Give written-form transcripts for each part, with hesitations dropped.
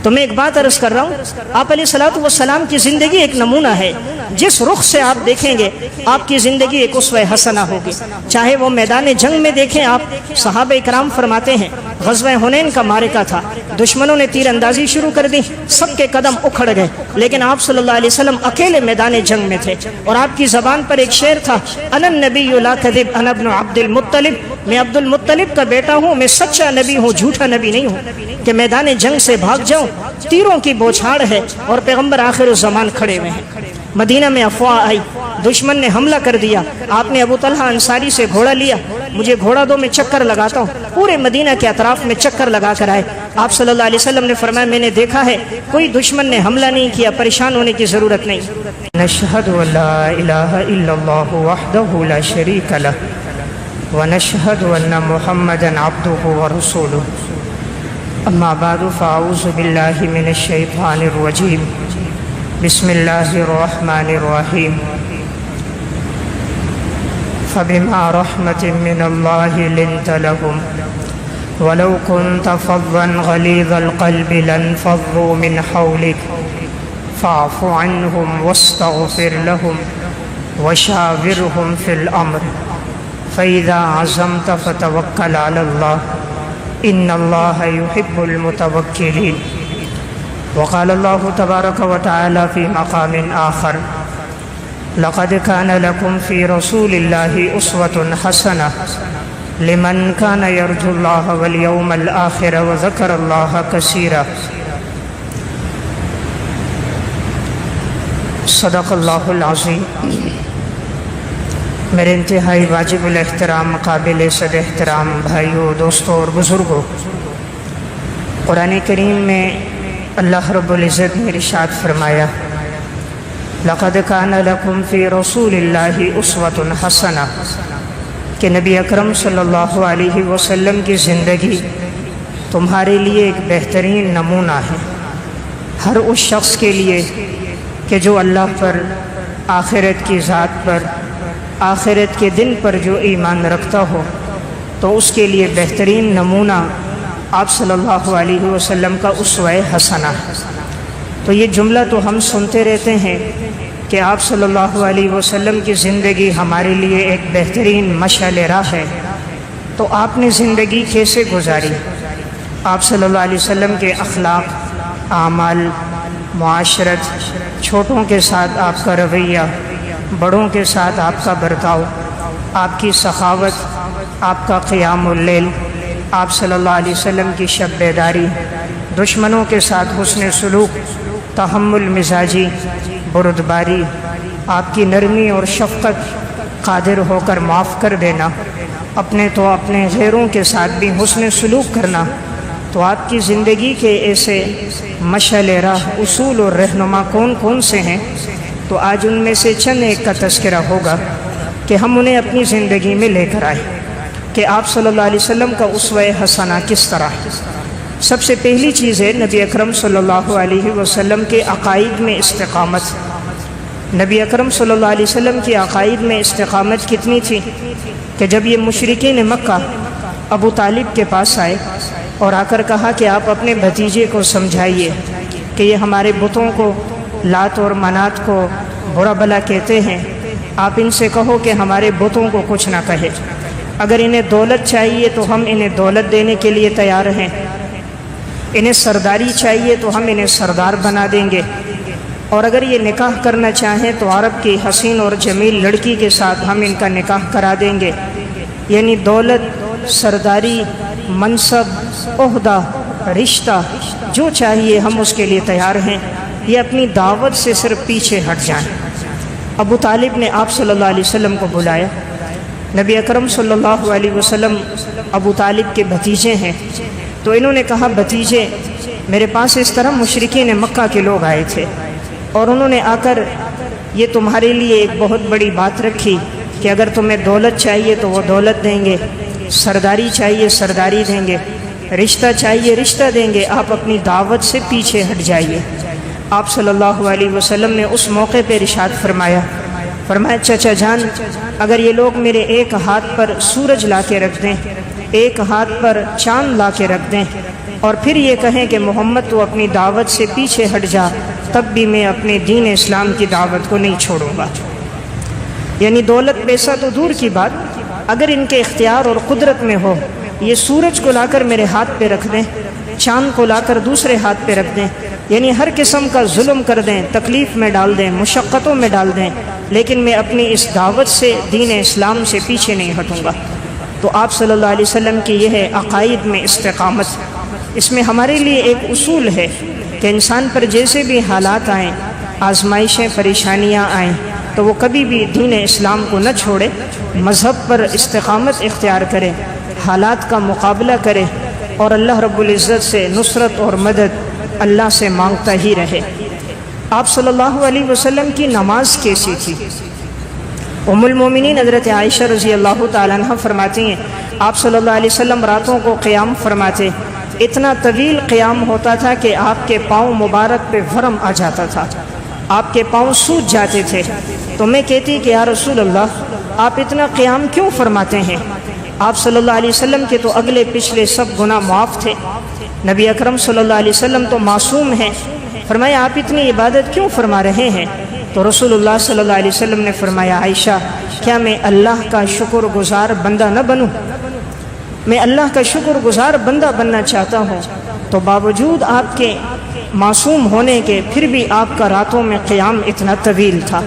تو میں ایک بات عرض کر رہا ہوں، آپ علیہ الصلوۃ والسلام کی زندگی ایک نمونہ ہے، جس رخ سے آپ دیکھیں گے آپ کی زندگی ایک اسوہ حسنہ ہوگی۔ چاہے وہ میدان جنگ میں دیکھیں آپ، صحابہ اکرام فرماتے ہیں غزوہ حنین کا معرکہ تھا، دشمنوں نے تیر اندازی شروع کر دی، سب کے قدم اکھڑ گئے، لیکن آپ صلی اللہ علیہ وسلم اکیلے میدان جنگ میں تھے، اور آپ کی زبان پر ایک شعر تھا، انا النبی لا کذب انا ابن عبد المطلب، میں عبد المطلب کا بیٹا ہوں، میں سچا نبی ہوں، جھوٹا نبی نہیں ہوں کہ میدان جنگ سے بھاگ جاؤں، تیروں کی بوچھاڑ ہے اور پیغمبر آخر الزمان کھڑے ہوئے ہیں۔ مدینہ میں افواہ آئی، دشمن نے حملہ کر دیا، آپ نے ابو طلحہ انصاری سے گھوڑا لیا، مجھے گھوڑا دو میں چکر لگاتا ہوں، پورے مدینہ کے اطراف میں چکر لگا کر آئے۔ آپ صلی اللہ علیہ وسلم نے فرمایا میں نے دیکھا ہے کوئی دشمن نے حملہ نہیں کیا، پریشان ہونے کی ضرورت نہیں۔ نشہد ان لا الہ الا اللہ وحدہ لا شریک لہ ونشہد ان محمدا عبدہ ورسولہ، اما بعد فاعوذ باللہ من الشیطان الرجیم، بسم اللہ الرحمن الرحیم، فبما رحمت من اللہ لنت لهم ولو كنت فظا غلیظ القلب لانفضوا من حولك فاعف عنهم واستغفر لهم وشاورهم في الامر فاذا عزمت فتوکل علی اللہ ان اللہ يحب المتوکلین۔ وقال اللہ تبارک وتعالی فی مقام آخر لقد كان لكم في رسول الله أسوة حسنة لمن كان يرجو الله واليوم الآخر وذكر الله كثيرا۔ صدق اللہ العظیم۔ میرے انتہائی واجب الاحترام، قابل صد احترام بھائیوں، دوستوں اور بزرگوں، قرآن کریم میں اللہ رب العزت نے ارشاد فرمایا لقد كان لكم في رسول الله أسوة حسنة، کہ نبی اکرم صلی اللہ علیہ وسلم کی زندگی تمہارے لیے ایک بہترین نمونہ ہے، ہر اس شخص کے لیے کہ جو اللہ پر، آخرت کی ذات پر، آخرت کے دن پر جو ایمان رکھتا ہو تو اس کے لیے بہترین نمونہ آپ صلی اللہ علیہ وسلم کا اسوہ حسنہ ہے۔ تو یہ جملہ تو ہم سنتے رہتے ہیں کہ آپ صلی اللہ علیہ وسلم کی زندگی ہمارے لیے ایک بہترین مشعل راہ ہے، تو آپ نے زندگی کیسے گزاری؟ آپ صلی اللہ علیہ وسلم کے اخلاق، اعمال، معاشرت، چھوٹوں کے ساتھ آپ کا رویہ، بڑوں کے ساتھ آپ کا برتاؤ، آپ کی سخاوت، آپ کا قیام اللیل، آپ صلی اللہ علیہ وسلم کی شب بیداری، دشمنوں کے ساتھ حسن سلوک، تحمل مزاجی، بردباری، آپ کی نرمی اور شفقت، قادر ہو کر معاف کر دینا، اپنے تو اپنے غیروں کے ساتھ بھی حسن سلوک کرنا، تو آپ کی زندگی کے ایسے مشعل راہ، اصول اور رہنما کون کون سے ہیں؟ تو آج ان میں سے چند ایک کا تذکرہ ہوگا کہ ہم انہیں اپنی زندگی میں لے کر آئیں کہ آپ صلی اللہ علیہ وسلم کا اسوہ حسنہ کس طرح ہے۔ سب سے پہلی چیز ہے نبی اکرم صلی اللہ علیہ وسلم کے عقائد میں استقامت۔ نبی اکرم صلی اللہ علیہ وسلم کی عقائد میں استقامت کتنی تھی کہ جب یہ مشرکین مکہ ابو طالب کے پاس آئے اور آ کر کہا کہ آپ اپنے بھتیجے کو سمجھائیے کہ یہ ہمارے بتوں کو، لات اور منات کو برا بھلا کہتے ہیں، آپ ان سے کہو کہ ہمارے بتوں کو کچھ نہ کہے، اگر انہیں دولت چاہیے تو ہم انہیں دولت دینے کے لیے تیار ہیں، انہیں سرداری چاہیے تو ہم انہیں سردار بنا دیں گے، اور اگر یہ نکاح کرنا چاہیں تو عرب کی حسین اور جمیل لڑکی کے ساتھ ہم ان کا نکاح کرا دیں گے۔ یعنی دولت، سرداری، منصب، عہدہ، رشتہ جو چاہیے ہم اس کے لیے تیار ہیں، یہ اپنی دعوت سے صرف پیچھے ہٹ جائیں۔ ابو طالب نے آپ صلی اللہ علیہ وسلم کو بلایا۔ نبی اکرم صلی اللہ علیہ وسلم ابو طالب کے بھتیجے ہیں، تو انہوں نے کہا بھتیجے میرے پاس اس طرح مشرکین مکہ کے لوگ آئے تھے اور انہوں نے آ کر یہ تمہارے لیے ایک بہت بڑی بات رکھی کہ اگر تمہیں دولت چاہیے تو وہ دولت دیں گے، سرداری چاہیے سرداری دیں گے، رشتہ چاہیے رشتہ دیں گے، آپ اپنی دعوت سے پیچھے ہٹ جائیے۔ آپ صلی اللہ علیہ وسلم نے اس موقع پہ ارشاد فرمایا چچا جان اگر یہ لوگ میرے ایک ہاتھ پر سورج لا کے رکھ دیں، ایک ہاتھ پر چاند لا کے رکھ دیں، اور پھر یہ کہیں کہ محمد تو اپنی دعوت سے پیچھے ہٹ جا، تب بھی میں اپنے دین اسلام کی دعوت کو نہیں چھوڑوں گا۔ یعنی دولت پیسہ تو دور کی بات، اگر ان کے اختیار اور قدرت میں ہو، یہ سورج کو لا کر میرے ہاتھ پہ رکھ دیں، چاند کو لا کر دوسرے ہاتھ پہ رکھ دیں، یعنی ہر قسم کا ظلم کر دیں، تکلیف میں ڈال دیں، مشقتوں میں ڈال دیں، لیکن میں اپنی اس دعوت سے، دین اسلام سے پیچھے نہیں ہٹوں گا۔ تو آپ صلی اللہ علیہ وسلم کی یہ ہے عقائد میں استقامت۔ اس میں ہمارے لیے ایک اصول ہے کہ انسان پر جیسے بھی حالات آئیں، آزمائشیں، پریشانیاں آئیں، تو وہ کبھی بھی دین اسلام کو نہ چھوڑے، مذہب پر استقامت اختیار کرے، حالات کا مقابلہ کرے، اور اللہ رب العزت سے نصرت اور مدد اللہ سے مانگتا ہی رہے۔ آپ صلی اللہ علیہ وسلم کی نماز کیسی تھی؟ ام المومنین حضرت عائشہ رضی اللہ تعالیٰ عنہ فرماتی ہیں، آپ صلی اللہ علیہ وسلم راتوں کو قیام فرماتے، اتنا طویل قیام ہوتا تھا کہ آپ کے پاؤں مبارک پہ ورم آ جاتا تھا، آپ کے پاؤں سوج جاتے تھے۔ تو میں کہتی کہ یا رسول اللہ، آپ اتنا قیام کیوں فرماتے ہیں؟ آپ صلی اللہ علیہ وسلم کے تو اگلے پچھلے سب گناہ معاف تھے، نبی اکرم صلی اللہ علیہ وسلم تو معصوم ہیں، فرمایا آپ اتنی عبادت کیوں فرما رہے ہیں؟ تو رسول اللہ صلی اللہ علیہ وسلم نے فرمایا، عائشہ، کیا میں اللہ کا شکر گزار بندہ نہ بنوں؟ میں اللہ کا شکر گزار بندہ بننا چاہتا ہوں۔ تو باوجود آپ کے معصوم ہونے کے، پھر بھی آپ کا راتوں میں قیام اتنا طویل تھا۔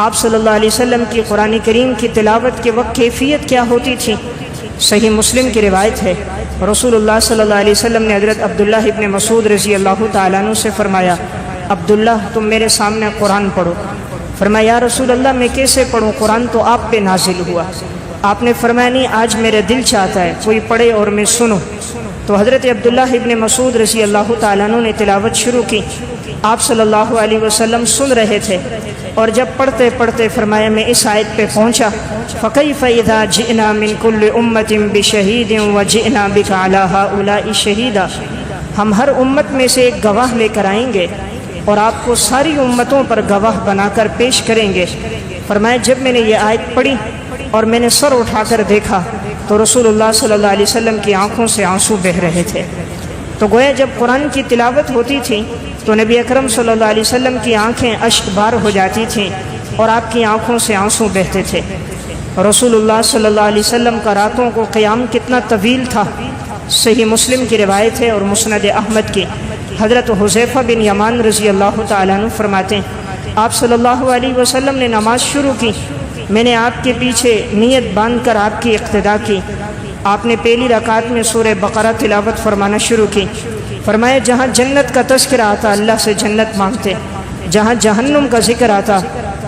آپ صلی اللہ علیہ وسلم کی قرآن کریم کی تلاوت کے وقت کیفیت کیا ہوتی تھی؟ صحیح مسلم کی روایت ہے، رسول اللہ صلی اللہ علیہ وسلم نے حضرت عبداللہ ابن مسعود رضی اللہ تعالیٰ عنہ سے فرمایا، عبداللہ تم میرے سامنے قرآن پڑھو۔ فرمایا یا رسول اللہ میں کیسے پڑھوں، قرآن تو آپ پہ نازل ہوا۔ آپ نے فرمایا نہیں، آج میرا دل چاہتا ہے کوئی پڑھے اور میں سنوں۔ تو حضرت عبداللہ ابن مسعود رضی اللہ تعالیٰ عنہ نے تلاوت شروع کی، آپ صلی اللہ علیہ وسلم سن رہے تھے، اور جب پڑھتے پڑھتے فرمایا میں اس آیت پہ پہنچا، فَكَيْفَ إِذَا جِئْنَا مِن كُلِّ أُمَّةٍ بِشَهِيدٍ وَجِئْنَا بِكَ عَلَى هَؤُلَاءِ شَهِيدًا، ہم ہر امت میں سے ایک گواہ لے کر آئیں گے اور آپ کو ساری امتوں پر گواہ بنا کر پیش کریں گے۔ فرمایا جب میں نے یہ آیت پڑھی اور میں نے سر اٹھا کر دیکھا تو رسول اللہ صلی اللہ علیہ وسلم کی آنکھوں سے آنسو بہہ رہے تھے۔ تو گویا جب قرآن کی تلاوت ہوتی تھی تو نبی اکرم صلی اللہ علیہ وسلم کی آنکھیں اشک بار ہو جاتی تھیں اور آپ کی آنکھوں سے آنسو بہتے تھے۔ رسول اللہ صلی اللہ علیہ وسلم کا راتوں کو قیام کتنا طویل تھا، صحیح مسلم کی روایت ہے اور مسند احمد کی، حضرت حذیفہ بن یمان رضی اللہ تعالیٰ عنہ فرماتے ہیں، آپ صلی اللہ علیہ وسلم نے نماز شروع کی، میں نے آپ کے پیچھے نیت باندھ کر آپ کی اقتداء کی۔ آپ نے پہلی رکعت میں سورہ بقرہ تلاوت فرمانا شروع کی۔ فرمایا جہاں جنت کا تذکرہ آتا اللہ سے جنت مانگتے، جہاں جہنم کا ذکر آتا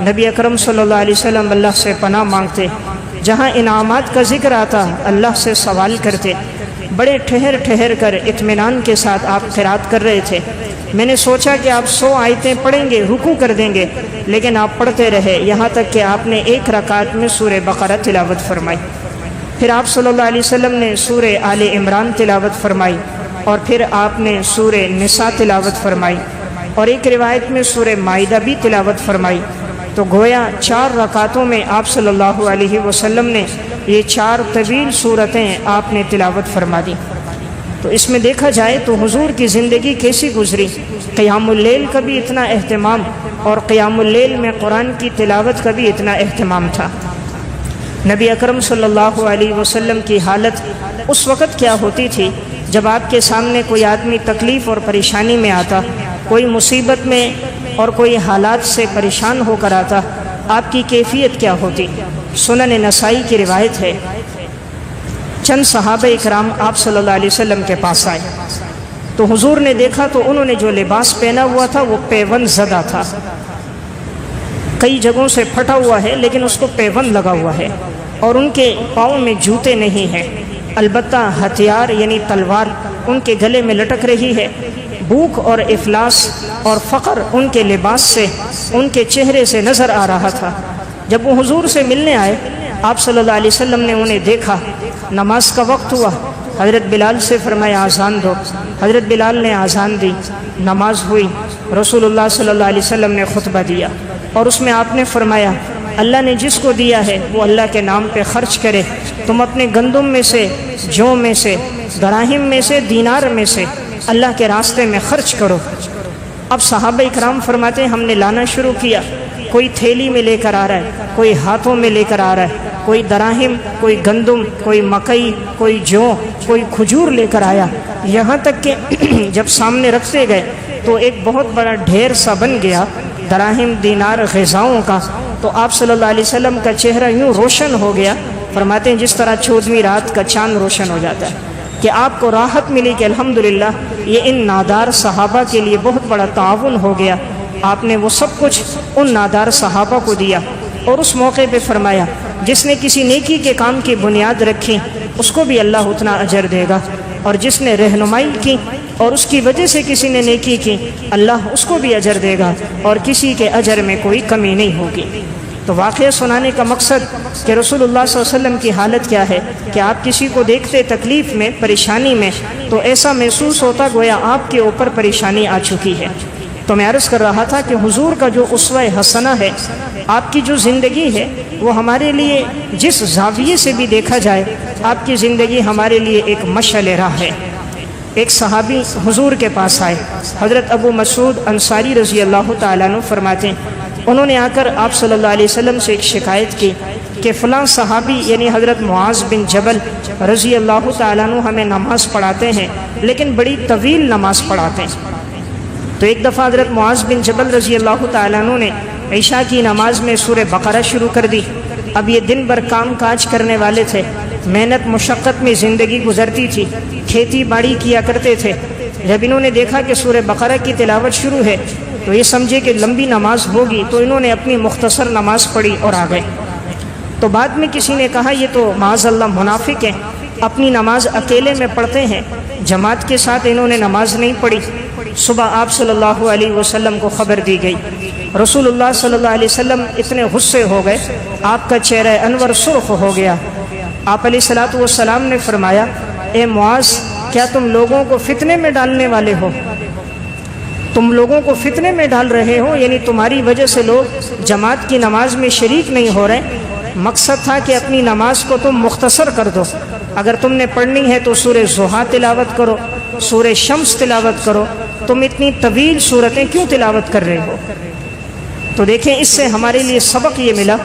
نبی اکرم صلی اللہ علیہ وسلم اللہ سے پناہ مانگتے، جہاں انعامات کا ذکر آتا اللہ سے سوال کرتے۔ بڑے ٹھہر ٹھہر کر اطمینان کے ساتھ آپ قرات کر رہے تھے۔ میں نے سوچا کہ آپ 100 آیتیں پڑھیں گے، رکوع کر دیں گے، لیکن آپ پڑھتے رہے یہاں تک کہ آپ نے ایک رکعت میں سورہ بقرہ تلاوت فرمائی۔ پھر آپ صلی اللہ علیہ وسلم نے سورہ آل عمران تلاوت فرمائی، اور پھر آپ نے سورہ نساء تلاوت فرمائی، اور ایک روایت میں سورہ مائدہ بھی تلاوت فرمائی۔ تو گویا 4 رکعتوں میں آپ صلی اللہ علیہ وسلم نے یہ 4 طویل صورتیں آپ نے تلاوت فرما دی۔ تو اس میں دیکھا جائے تو حضور کی زندگی کیسی گزری، قیام اللیل کا بھی اتنا اہتمام، اور قیام اللیل میں قرآن کی تلاوت کا بھی اتنا اہتمام تھا۔ نبی اکرم صلی اللہ علیہ وسلم کی حالت اس وقت کیا ہوتی تھی جب آپ کے سامنے کوئی آدمی تکلیف اور پریشانی میں آتا، کوئی مصیبت میں اور کوئی حالات سے پریشان ہو کر آتا، آپ کی کیفیت کیا ہوتی؟ سنن نسائی کی روایت ہے، چند صحابہ اکرام آپ صلی اللہ علیہ وسلم کے پاس آئے تو حضور نے دیکھا تو انہوں نے جو لباس پہنا ہوا تھا وہ پیون زدہ تھا، کئی جگہوں سے پھٹا ہوا ہے لیکن اس کو پیون لگا ہوا ہے، اور ان کے پاؤں میں جوتے نہیں ہیں، البتہ ہتھیار یعنی تلوار ان کے گلے میں لٹک رہی ہے۔ بھوک اور افلاس اور فقر ان کے لباس سے، ان کے چہرے سے نظر آ رہا تھا۔ جب وہ حضور سے ملنے آئے، آپ صلی اللہ علیہ وسلم نے انہیں دیکھا، نماز کا وقت ہوا، حضرت بلال سے فرمایا آذان دو، حضرت بلال نے آذان دی، نماز ہوئی، رسول اللہ صلی اللہ علیہ وسلم نے خطبہ دیا، اور اس میں آپ نے فرمایا اللہ نے جس کو دیا ہے وہ اللہ کے نام پہ خرچ کرے۔ تم اپنے گندم میں سے، جو میں سے، دراہم میں سے، دینار میں سے اللہ کے راستے میں خرچ کرو۔ اب صحابہ اکرام فرماتے ہیں ہم نے لانا شروع کیا، کوئی تھیلی میں لے کر آ رہا ہے، کوئی ہاتھوں میں لے کر آ رہا ہے، کوئی دراہم، کوئی گندم، کوئی مکئی، کوئی جو، کوئی کھجور لے کر آیا، یہاں تک کہ جب سامنے رکھتے گئے تو ایک بہت بڑا ڈھیر سا بن گیا دراہم، دینار، غذاؤں کا۔ تو آپ صلی اللہ علیہ وسلم کا چہرہ یوں روشن ہو گیا، فرماتے ہیں جس طرح 14ویں رات کا چاند روشن ہو جاتا ہے، کہ آپ کو راحت ملی کہ الحمدللہ یہ ان نادار صحابہ کے لیے بہت بڑا تعاون ہو گیا۔ آپ نے وہ سب کچھ ان نادار صحابہ کو دیا، اور اس موقع پہ فرمایا جس نے کسی نیکی کے کام کی بنیاد رکھی اس کو بھی اللہ اتنا اجر دے گا، اور جس نے رہنمائی کی اور اس کی وجہ سے کسی نے نیکی کی اللہ اس کو بھی اجر دے گا، اور کسی کے اجر میں کوئی کمی نہیں ہوگی۔ تو واقعہ سنانے کا مقصد کہ رسول اللہ صلی اللہ علیہ وسلم کی حالت کیا ہے کہ آپ کسی کو دیکھتے تکلیف میں، پریشانی میں، تو ایسا محسوس ہوتا گویا آپ کے اوپر پریشانی آ چکی ہے۔ تو میں عرض کر رہا تھا کہ حضور کا جو اسوہ حسنہ ہے، آپ کی جو زندگی ہے وہ ہمارے لیے جس زاویے سے بھی دیکھا جائے آپ کی زندگی ہمارے لیے ایک مشعل راہ ہے۔ ایک صحابی حضور کے پاس آئے، حضرت ابو مسعود انصاری رضی اللہ تعالیٰ عنہ فرماتے ہیں انہوں نے آ کر آپ صلی اللہ علیہ وسلم سے ایک شکایت کی کہ فلاں صحابی یعنی حضرت معاذ بن جبل رضی اللہ تعالیٰ عنہ ہمیں نماز پڑھاتے ہیں لیکن بڑی طویل نماز پڑھاتے ہیں۔ تو ایک دفعہ حضرت معاذ بن جبل رضی اللہ تعالیٰ عنہ نے عشاء کی نماز میں سورہ بقرہ شروع کر دی۔ اب یہ دن بھر کام کاج کرنے والے تھے، محنت مشقت میں زندگی گزرتی تھی، کھیتی باڑی کیا کرتے تھے۔ جب انہوں نے دیکھا کہ سورہ بقرہ کی تلاوت شروع ہے تو یہ سمجھے کہ لمبی نماز ہوگی، تو انہوں نے اپنی مختصر نماز پڑھی اور آ گئے۔ تو بعد میں کسی نے کہا یہ تو معاذ اللہ منافق ہیں، اپنی نماز اکیلے میں پڑھتے ہیں، جماعت کے ساتھ انہوں نے نماز نہیں پڑھی۔ صبح آپ صلی اللہ علیہ وسلم کو خبر دی گئی، رسول اللہ صلی اللہ علیہ وسلم اتنے غصے ہو گئے، آپ کا چہرہ انور سرخ ہو گیا۔ آپ علیہ الصلوۃ والسلام نے فرمایا اے معاذ، کیا تم لوگوں کو فتنے میں ڈالنے والے ہو؟ تم لوگوں کو فتنے میں ڈال رہے ہو، یعنی تمہاری وجہ سے لوگ جماعت کی نماز میں شریک نہیں ہو رہے۔ مقصد تھا کہ اپنی نماز کو تم مختصر کر دو، اگر تم نے پڑھنی ہے تو سورہ ضحیٰ تلاوت کرو، سورہ شمس تلاوت کرو، تم اتنی طویل صورتیں کیوں تلاوت کر رہے ہو؟ تو دیکھیں اس سے ہمارے لیے سبق یہ ملا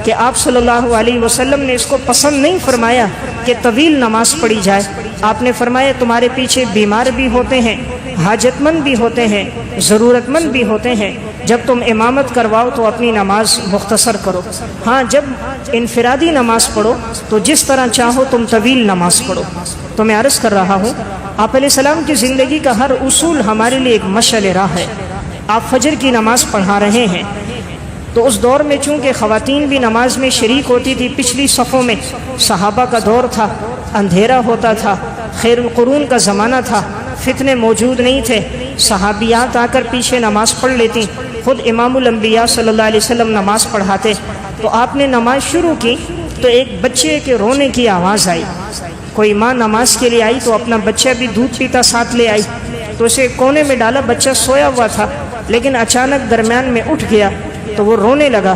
کہ آپ صلی اللہ علیہ وسلم نے اس کو پسند نہیں فرمایا کہ طویل نماز پڑھی جائے۔ آپ نے فرمایا تمہارے پیچھے بیمار بھی ہوتے ہیں، حاجت مند بھی ہوتے ہیں، ضرورت مند بھی ہوتے ہیں، جب تم امامت کرواؤ تو اپنی نماز مختصر کرو۔ ہاں جب انفرادی نماز پڑھو تو جس طرح چاہو تم طویل نماز پڑھو۔ تو میں عرض کر رہا ہوں آپ علیہ السلام کی زندگی کا ہر اصول ہمارے لیے ایک مشعل راہ ہے۔ آپ فجر کی نماز پڑھا رہے ہیں تو اس دور میں چونکہ خواتین بھی نماز میں شریک ہوتی تھی، پچھلی صفوں میں صحابہ کا دور تھا، اندھیرا ہوتا تھا، خیر القرون کا زمانہ تھا، فتنے موجود نہیں تھے، صحابیات آ کر پیچھے نماز پڑھ لیتی، خود امام الانبیاء صلی اللہ علیہ وسلم نماز پڑھاتے۔ تو آپ نے نماز شروع کی تو ایک بچے کے رونے کی آواز آئی۔ کوئی ماں نماز کے لیے آئی تو اپنا بچہ بھی دودھ پیتا ساتھ لے آئی، تو اسے کونے میں ڈالا، بچہ سویا ہوا تھا لیکن اچانک درمیان میں اٹھ گیا تو وہ رونے لگا۔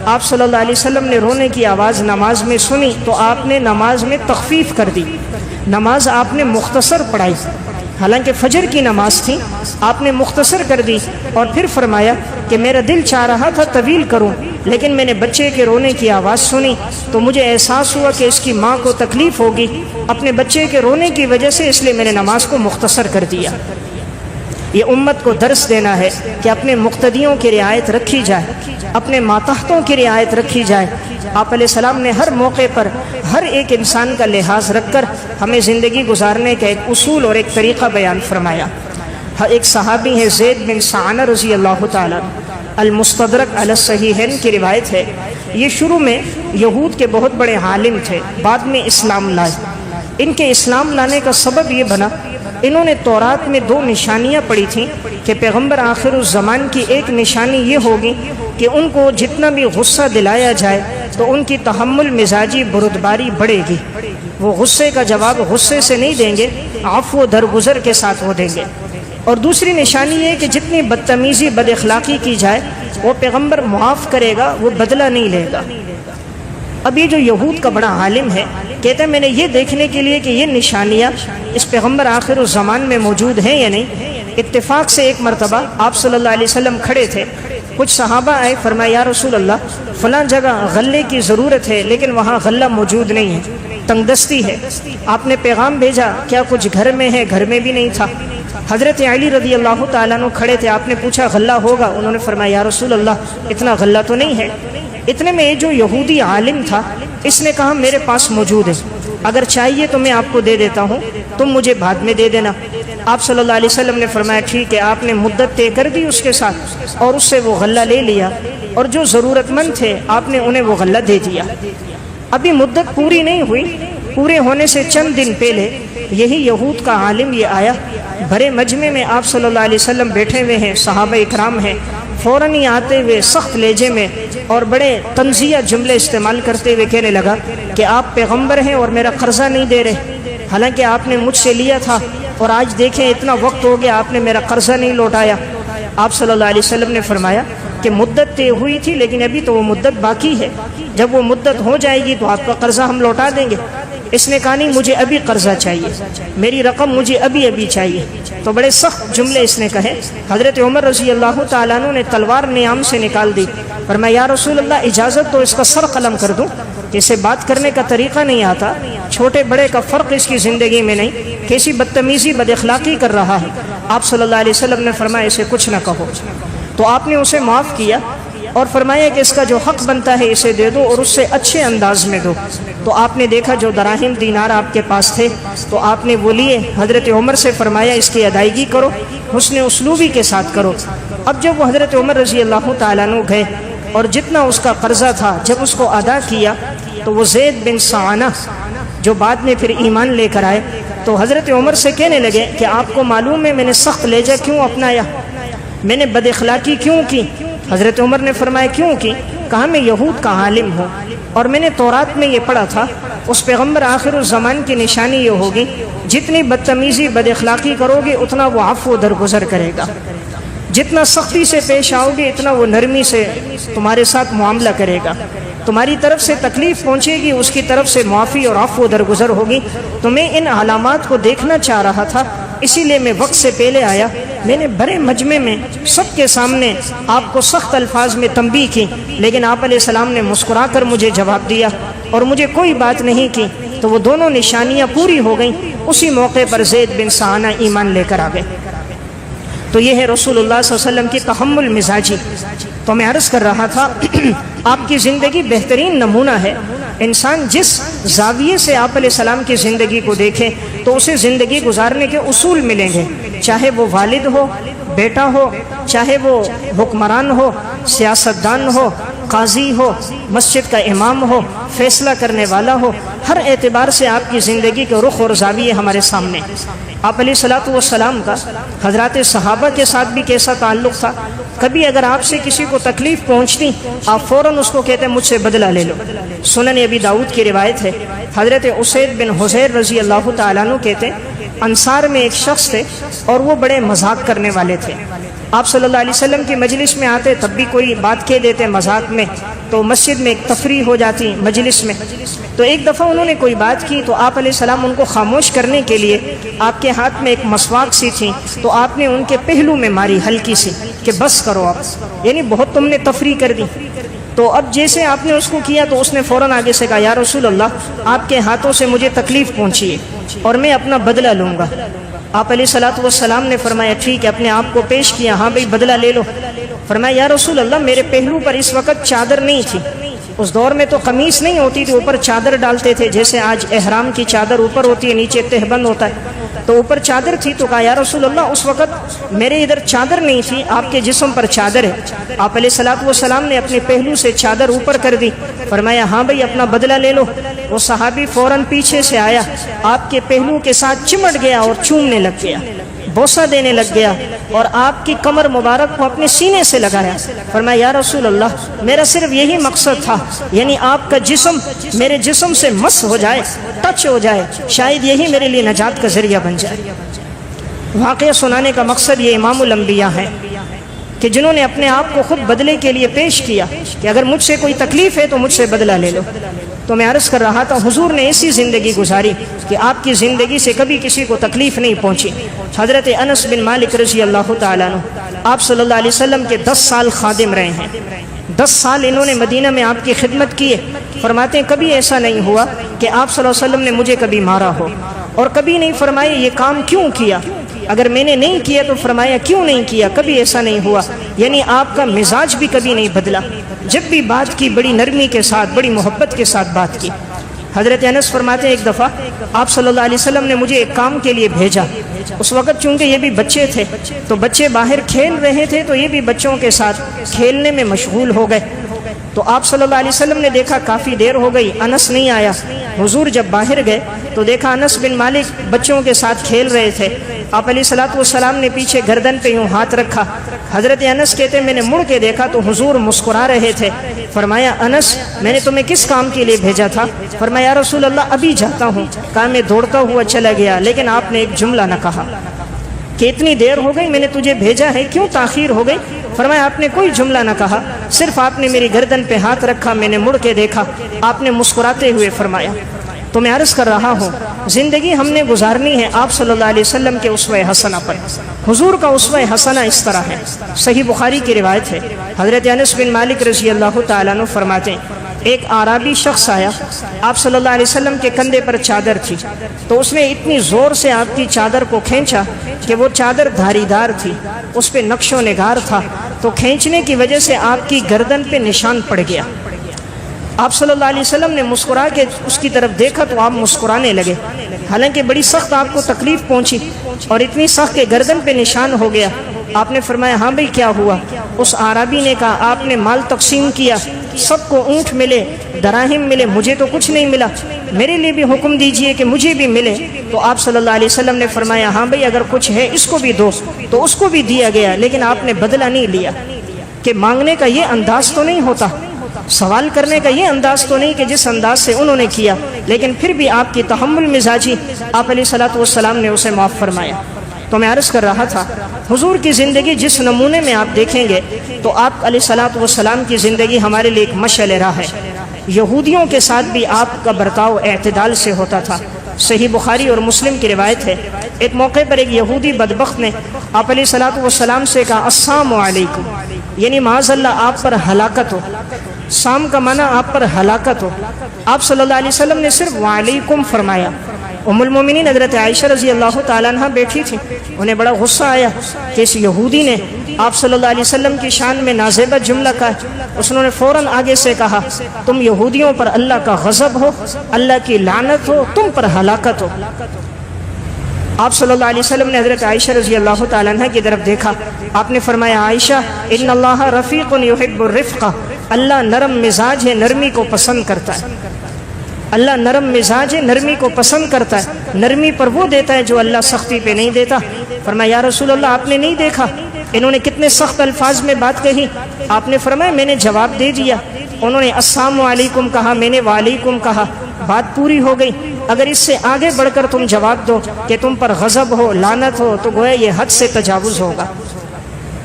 آپ صلی اللہ علیہ وسلم نے رونے کی آواز نماز میں سنی تو آپ نے نماز میں تخفیف کر دی، نماز آپ نے مختصر پڑھائی، حالانکہ فجر کی نماز تھی، آپ نے مختصر کر دی، اور پھر فرمایا کہ میرا دل چاہ رہا تھا طویل کروں لیکن میں نے بچے کے رونے کی آواز سنی تو مجھے احساس ہوا کہ اس کی ماں کو تکلیف ہوگی اپنے بچے کے رونے کی وجہ سے، اس لیے میں نے نماز کو مختصر کر دیا۔ یہ امت کو درس دینا ہے کہ اپنے مقتدیوں کی رعایت رکھی جائے، اپنے ماتحتوں کی رعایت رکھی جائے۔ آپ علیہ السلام نے ہر موقع پر ہر ایک انسان کا لحاظ رکھ کر ہمیں زندگی گزارنے کا ایک اصول اور ایک طریقہ بیان فرمایا۔ ایک صحابی ہے زید بن سعنہ رضی اللہ تعالیٰ، المستدرک علی الصحیحین کی روایت ہے، یہ شروع میں یہود کے بہت بڑے عالم تھے، بعد میں اسلام لائے۔ ان کے اسلام لانے کا سبب یہ بنا، انہوں نے تورات میں 2 نشانیاں پڑھی تھیں کہ پیغمبر آخر الزمان کی ایک نشانی یہ ہوگی کہ ان کو جتنا بھی غصہ دلایا جائے تو ان کی تحمل مزاجی بردباری بڑھے گی، وہ غصے کا جواب غصے سے نہیں دیں گے، عفو و درگزر کے ساتھ وہ دیں گے۔ اور دوسری نشانی یہ کہ جتنی بدتمیزی بد اخلاقی کی جائے وہ پیغمبر معاف کرے گا، وہ بدلہ نہیں لے گا۔ اب یہ جو یہود کا بڑا عالم ہے کہتے ہیں میں نے یہ دیکھنے کے لیے کہ یہ نشانیاں اس پیغمبر آخر الزمان میں موجود ہیں یا نہیں، اتفاق سے ایک مرتبہ آپ صلی اللہ علیہ وسلم کھڑے تھے، کچھ صحابہ آئے، فرمایا یا رسول اللہ فلاں جگہ غلے کی ضرورت ہے لیکن وہاں غلہ موجود نہیں ہے، تنگ دستی ہے، آپ نے پیغام بھیجا کیا کچھ گھر میں ہے؟ گھر میں بھی نہیں تھا۔ حضرت علی رضی اللہ تعالیٰ عنہ کھڑے تھے، آپ نے پوچھا غلہ ہوگا؟ انہوں نے فرمایا یا رسول اللہ اتنا غلہ تو نہیں ہے۔ اتنے میں یہ جو یہودی عالم تھا اس نے کہا میرے پاس موجود ہے، اگر چاہیے تو میں آپ کو دے دیتا ہوں، تم مجھے بعد میں دے دینا۔ آپ صلی اللہ علیہ وسلم نے فرمایا ٹھیک ہے۔ آپ نے مدت طے کر دی اس کے ساتھ اور اس سے وہ غلہ لے لیا، اور جو ضرورت مند تھے آپ نے انہیں وہ غلہ دے دیا۔ ابھی مدت پوری نہیں ہوئی، پورے ہونے سے چند دن پہلے یہی یہود کا عالم یہ آیا، بھرے مجمع میں آپ صلی اللہ علیہ وسلم بیٹھے ہوئے ہیں، صحابہ اکرام ہیں، فوراً ہی آتے ہوئے سخت لہجے میں اور بڑے طنزیہ جملے استعمال کرتے ہوئے کہنے لگا کہ آپ پیغمبر ہیں اور میرا قرضہ نہیں دے رہے، حالانکہ آپ نے مجھ سے لیا تھا اور آج دیکھیں اتنا وقت ہو گیا آپ نے میرا قرضہ نہیں لوٹایا۔ آپ صلی اللہ علیہ وسلم نے فرمایا کہ مدت طے ہوئی تھی لیکن ابھی تو وہ مدت باقی ہے، جب وہ مدت ہو جائے گی تو آپ کا قرضہ ہم لوٹا دیں گے۔ اس نے کہا نہیں مجھے ابھی قرضہ چاہیے، میری رقم مجھے ابھی چاہیے۔ تو بڑے سخت جملے اس نے کہے۔ حضرت عمر رضی اللہ تعالیٰ عنہ نے تلوار نیام سے نکال دی، فرمایا یا رسول اللہ اجازت تو اس کا سر قلم کر دوں، اسے بات کرنے کا طریقہ نہیں آتا، چھوٹے بڑے کا فرق اس کی زندگی میں نہیں، کیسی بدتمیزی بد اخلاقی کر رہا ہے۔ آپ صلی اللہ علیہ وسلم نے فرمایا اسے کچھ نہ کہو۔ تو آپ نے اسے معاف کیا اور فرمایا کہ اس کا جو حق بنتا ہے اسے دے دو اور اس سے اچھے انداز میں دو۔ تو آپ نے دیکھا جو دراہم دینار آپ کے پاس تھے تو آپ نے وہ لیے، حضرت عمر سے فرمایا اس کی ادائیگی کرو، حسن اسلوبی کے ساتھ کرو۔ اب جب وہ حضرت عمر رضی اللہ تعالیٰ عنہ گئے اور جتنا اس کا قرضہ تھا جب اس کو ادا کیا تو وہ زید بن سعانہ جو بعد میں پھر ایمان لے کر آئے تو حضرت عمر سے کہنے لگے کہ آپ کو معلوم ہے میں نے سخت لہجہ کیوں اپنایا، میں نے بد اخلاقی کیوں کی؟ حضرت عمر نے فرمایا کیوں کی؟ کہا میں یہود کا عالم ہوں اور میں نے تورات میں یہ پڑھا تھا اس پیغمبر آخر الزمان کی نشانی یہ ہوگی جتنی بدتمیزی بد اخلاقی کرو گے اتنا وہ عفو درگزر کرے گا، جتنا سختی سے پیش آؤ گے اتنا وہ نرمی سے تمہارے ساتھ معاملہ کرے گا، تمہاری طرف سے تکلیف پہنچے گی اس کی طرف سے معافی اور عفو درگزر ہوگی۔ تو میں ان علامات کو دیکھنا چاہ رہا تھا، اسی لیے میں وقت سے پہلے آیا، میں نے بڑے مجمع میں سب کے سامنے آپ کو سخت الفاظ میں تنبیہ کی لیکن آپ علیہ السلام نے مسکرا کر مجھے جواب دیا اور مجھے کوئی بات نہیں کی۔ تو وہ دونوں نشانیاں پوری ہو گئیں، اسی موقع پر زید بن سعانہ ایمان لے کر آ گئے۔ تو یہ ہے رسول اللہ صلی اللہ علیہ وسلم کی تحمل مزاجی۔ تو میں عرض کر رہا تھا آپ کی زندگی بہترین نمونہ ہے، انسان جس زاویے سے آپ علیہ السلام کی زندگی کو دیکھے تو اسے زندگی گزارنے کے اصول ملیں گے، چاہے وہ والد ہو، بیٹا ہو، چاہے وہ حکمران ہو، سیاستدان ہو، قاضی ہو، مسجد کا امام ہو، فیصلہ کرنے والا ہو، ہر اعتبار سے آپ کی زندگی کے رخ اور زاویے ہمارے سامنے۔ آپ علیہ الصلوۃ والسلام کا حضرات صحابہ کے ساتھ بھی کیسا تعلق تھا، کبھی اگر آپ سے کسی کو تکلیف پہنچتی آپ فوراً اس کو کہتے مجھ سے بدلہ لے لو۔ سنن ابی داؤد کی روایت ہے، حضرت اسید بن حضیر رضی اللہ تعالیٰ عنہ کہتے انصار میں ایک شخص تھے اور وہ بڑے مذاق کرنے والے تھے، آپ صلی اللہ علیہ وسلم کی مجلس میں آتے تب بھی کوئی بات کہہ دیتے مذاق میں تو مسجد میں ایک تفریح ہو جاتی مجلس میں۔ تو ایک دفعہ انہوں نے کوئی بات کی تو آپ علیہ السلام ان کو خاموش کرنے کے لیے آپ کے ہاتھ میں ایک مسواک سی تھی تو آپ نے ان کے پہلو میں ماری ہلکی سی کہ بس کرو آپ، یعنی بہت تم نے تفریح کر دی۔ تو اب جیسے آپ نے اس کو کیا تو اس نے فوراً آگے سے کہا یا رسول اللہ آپ کے ہاتھوں سے مجھے تکلیف پہنچی ہے اور میں اپنا بدلہ لوں گا۔ آپ علیہ الصلوۃ والسلام نے فرمایا ٹھیک ہے، اپنے آپ کو پیش کیا، ہاں بھئی بدلہ لے لو۔ فرمایا یا رسول اللہ میرے پہلو پر اس وقت چادر نہیں تھی، اس دور میں تو قمیص نہیں ہوتی تھی، اوپر چادر ڈالتے تھے، جیسے آج احرام کی چادر اوپر ہوتی ہے نیچے تہبند ہوتا ہے، تو اوپر چادر تھی۔ تو کہا یا رسول اللہ اس وقت میرے ادھر چادر نہیں تھی، آپ کے جسم پر چادر ہے۔ آپ علیہ الصلوۃ والسلام نے اپنے پہلو سے چادر اوپر کر دی، فرمایا ہاں بھئی اپنا بدلہ لے لو۔ وہ صحابی فوراً پیچھے سے آیا، آپ کے پہلو کے ساتھ چمٹ گیا اور چومنے لگ گیا، بوسہ دینے لگ گیا اور آپ کی کمر مبارک کو اپنے سینے سے لگایا۔ فرمایا یا رسول اللہ میرا صرف یہی مقصد تھا، یعنی آپ کا جسم میرے جسم سے مس ہو جائے، ٹچ ہو جائے، شاید یہی میرے لیے نجات کا ذریعہ بن جائے۔ واقعہ سنانے کا مقصد یہ امام الانبیاء ہیں کہ جنہوں نے اپنے آپ کو خود بدلے کے لیے پیش کیا کہ اگر مجھ سے کوئی تکلیف ہے تو مجھ سے بدلہ لے لو۔ تو میں عرض کر رہا تھا حضور نے ایسی زندگی گزاری کہ آپ کی زندگی سے کبھی کسی کو تکلیف نہیں پہنچی۔ حضرت انس بن مالک رضی اللہ تعالیٰ عنہ آپ صلی اللہ علیہ وسلم کے 10 سال خادم رہے ہیں، 10 سال انہوں نے مدینہ میں آپ کی خدمت کی ہے۔ فرماتے ہیں کبھی ایسا نہیں ہوا کہ آپ صلی اللہ علیہ وسلم نے مجھے کبھی مارا ہو، اور کبھی نہیں فرمایا یہ کام کیوں کیا، اگر میں نے نہیں کیا تو فرمایا کیوں نہیں کیا، کبھی ایسا نہیں ہوا۔ یعنی آپ کا مزاج بھی کبھی نہیں بدلا، جب بھی بات کی بڑی نرمی کے ساتھ، بڑی محبت کے ساتھ بات کی۔ حضرت انس فرماتے ہیں ایک دفعہ آپ صلی اللہ علیہ وسلم نے مجھے ایک کام کے لیے بھیجا۔ اس وقت چونکہ یہ بھی بچے تھے تو بچے باہر کھیل رہے تھے، تو یہ بھی بچوں کے ساتھ کھیلنے میں مشغول ہو گئے۔ تو آپ صلی اللہ علیہ وسلم نے دیکھا کافی دیر ہو گئی، انس نہیں آیا۔ حضور جب باہر گئے تو دیکھا انس بن مالک بچوں کے ساتھ کھیل رہے تھے۔ آپ علیہ الصلوۃ والسلام نے پیچھے گردن پہ یوں ہاتھ رکھا۔ حضرت انس کہتے میں نے مڑ کے دیکھا تو حضور مسکرا رہے تھے۔ فرمایا انس میں نے تمہیں کس کام کے لیے بھیجا تھا؟ فرمایا یا رسول اللہ ابھی جاتا ہوں۔ کہا میں دوڑتا ہوا چلا گیا، لیکن آپ نے ایک جملہ نہ کہا کہ اتنی دیر ہو گئی میں نے تجھے بھیجا ہے، کیوں تاخیر ہو گئی؟ فرمایا آپ نے کوئی جملہ نہ کہا، صرف آپ نے میری گردن پہ ہاتھ رکھا، میں نے مڑ کے دیکھا، آپ نے مسکراتے ہوئے فرمایا۔ تو میں عرض کر رہا ہوں زندگی ہم نے گزارنی ہے آپ صلی اللہ علیہ وسلم کے اسوہ حسنہ پر۔ حضور کا اسوہ حسنہ اس طرح ہے، صحیح بخاری کی روایت ہے، حضرت انس بن مالک رضی اللہ تعالیٰ عنہ فرماتے ہیں ایک اعرابی شخص آیا، آپ صلی اللہ علیہ وسلم کے کندھے پر چادر تھی، تو اس نے اتنی زور سے آپ کی چادر کو کھینچا کہ وہ چادر دھاری دار تھی، اس پہ نقش و نگار تھا، تو کھینچنے کی وجہ سے آپ کی گردن پہ نشان پڑ گیا۔ آپ صلی اللہ علیہ وسلم نے مسکرا کے اس کی طرف دیکھا تو آپ مسکرانے لگے، حالانکہ بڑی سخت آپ کو تکلیف پہنچی اور اتنی سخت کہ گردن پہ نشان ہو گیا۔ آپ نے فرمایا ہاں بھئی کیا ہوا؟ اس اعرابی نے کہا آپ نے مال تقسیم کیا، سب کو اونٹ ملے، دراہم ملے، مجھے تو کچھ نہیں ملا، میرے لیے بھی حکم دیجئے کہ مجھے بھی ملے۔ تو آپ صلی اللہ علیہ وسلم نے فرمایا ہاں بھئی اگر کچھ ہے اس کو بھی دو، تو اس کو بھی دیا گیا، لیکن آپ نے بدلہ نہیں لیا۔ کہ مانگنے کا یہ انداز تو نہیں ہوتا، سوال کرنے کا یہ انداز تو نہیں کہ جس انداز سے انہوں نے کیا، لیکن پھر بھی آپ کی تحمل مزاجی آپ علیہ الصلوۃ والسلام نے اسے معاف فرمایا۔ تو میں عرض کر رہا تھا حضور کی زندگی جس نمونے میں آپ دیکھیں گے تو آپ علیہ الصلوۃ والسلام کی زندگی ہمارے لیے ایک مشعل راہ ہے۔ یہودیوں کے ساتھ بھی آپ کا برتاؤ اعتدال سے ہوتا تھا، صحیح بخاری اور مسلم کی روایت ہے، ایک موقع پر ایک یہودی بدبخت نے آپ علیہ الصلوۃ والسلام سے کہا السلام علیکم، یعنی معاذ اللہ آپ پر ہلاکت ہو، سام کا معنی آپ پر ہلاکت ہو۔ آپ صلی اللہ علیہ وسلم نے صرف وعلیکم فرمایا۔ ام المومنین حضرت عائشہ رضی اللہ تعالیٰ عنہ بیٹھی تھی، انہیں بڑا غصہ آیا کہ اس یہودی نے آپ صلی اللہ علیہ وسلم کی شان میں نازیبہ جملہ کہا۔ اس نے فوراً آگے سے کہا تم یہودیوں پر اللہ کا غضب ہو، اللہ کی لعنت ہو، تم پر ہلاکت ہو۔ آپ صلی اللہ علیہ وسلم نے حضرت عائشہ رضی اللہ تعالیٰ عنہ کی طرف دیکھا، آپ نے فرمایا عائشہ ان اللہ رفیق یحب الرفق، اللہ نرم مزاج ہے، نرمی کو پسند کرتا ہے۔ اللہ نرم مزاج ہے، نرمی کو پسند کرتا ہے، نرمی پر وہ دیتا ہے جو اللہ سختی پہ نہیں دیتا۔ فرمایا یا رسول اللہ آپ نے نہیں دیکھا انہوں نے کتنے سخت الفاظ میں بات کہی؟ آپ نے فرمایا میں نے جواب دے دیا، انہوں نے السلام علیکم کہا، میں نے وعلیکم کہا، بات پوری ہو گئی۔ اگر اس سے آگے بڑھ کر تم جواب دو کہ تم پر غضب ہو، لعنت ہو، تو گویا یہ حد سے تجاوز ہوگا۔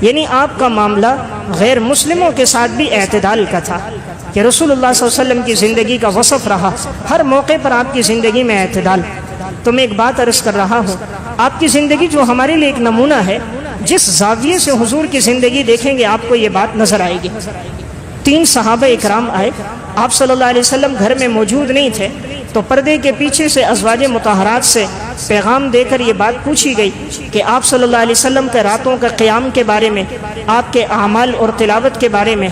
یعنی آپ کا معاملہ غیر مسلموں کے ساتھ بھی اعتدال کا تھا کہ رسول اللہ صلی اللہ علیہ وسلم کی زندگی کا وصف رہا، ہر موقع پر آپ کی زندگی میں اعتدال۔ تو میں ایک بات عرض کر رہا ہوں، آپ کی زندگی جو ہمارے لیے ایک نمونہ ہے، جس زاویے سے حضور کی زندگی دیکھیں گے آپ کو یہ بات نظر آئے گی۔ 3 صحابہ اکرام آئے، آپ صلی اللہ علیہ وسلم گھر میں موجود نہیں تھے، تو پردے کے پیچھے سے ازواج مطہرات سے پیغام دے کر یہ بات پوچھی گئی کہ آپ صلی اللہ علیہ وسلم کے راتوں کا قیام کے بارے میں، آپ کے اعمال اور تلاوت کے بارے میں۔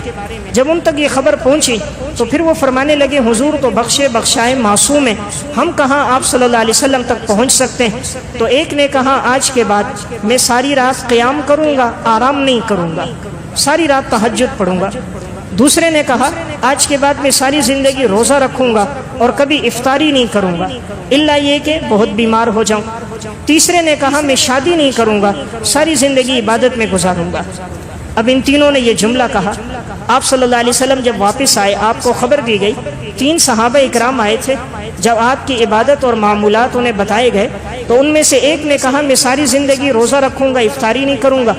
جب ان تک یہ خبر پہنچی تو پھر وہ فرمانے لگے حضور تو بخشے بخشائے معصوم ہیں، ہم کہاں آپ صلی اللہ علیہ وسلم تک پہنچ سکتے ہیں؟ تو ایک نے کہا آج کے بعد میں ساری رات قیام کروں گا، آرام نہیں کروں گا، ساری رات تہجد پڑھوں گا۔ دوسرے نے کہا آج کے بعد میں ساری زندگی روزہ رکھوں گا اور کبھی افطاری نہیں کروں گا الا یہ کہ بہت بیمار ہو جاؤں۔ تیسرے نے کہا میں شادی نہیں کروں گا، ساری زندگی عبادت میں گزاروں گا۔ اب ان تینوں نے یہ جملہ کہا، آپ صلی اللہ علیہ وسلم جب واپس آئے آپ کو خبر دی گئی، 3 صحابہ اکرام آئے تھے، جب آپ کی عبادت اور معمولات انہیں بتائے گئے تو ان میں سے ایک نے کہا میں ساری زندگی روزہ رکھوں گا، افطاری نہیں کروں گا،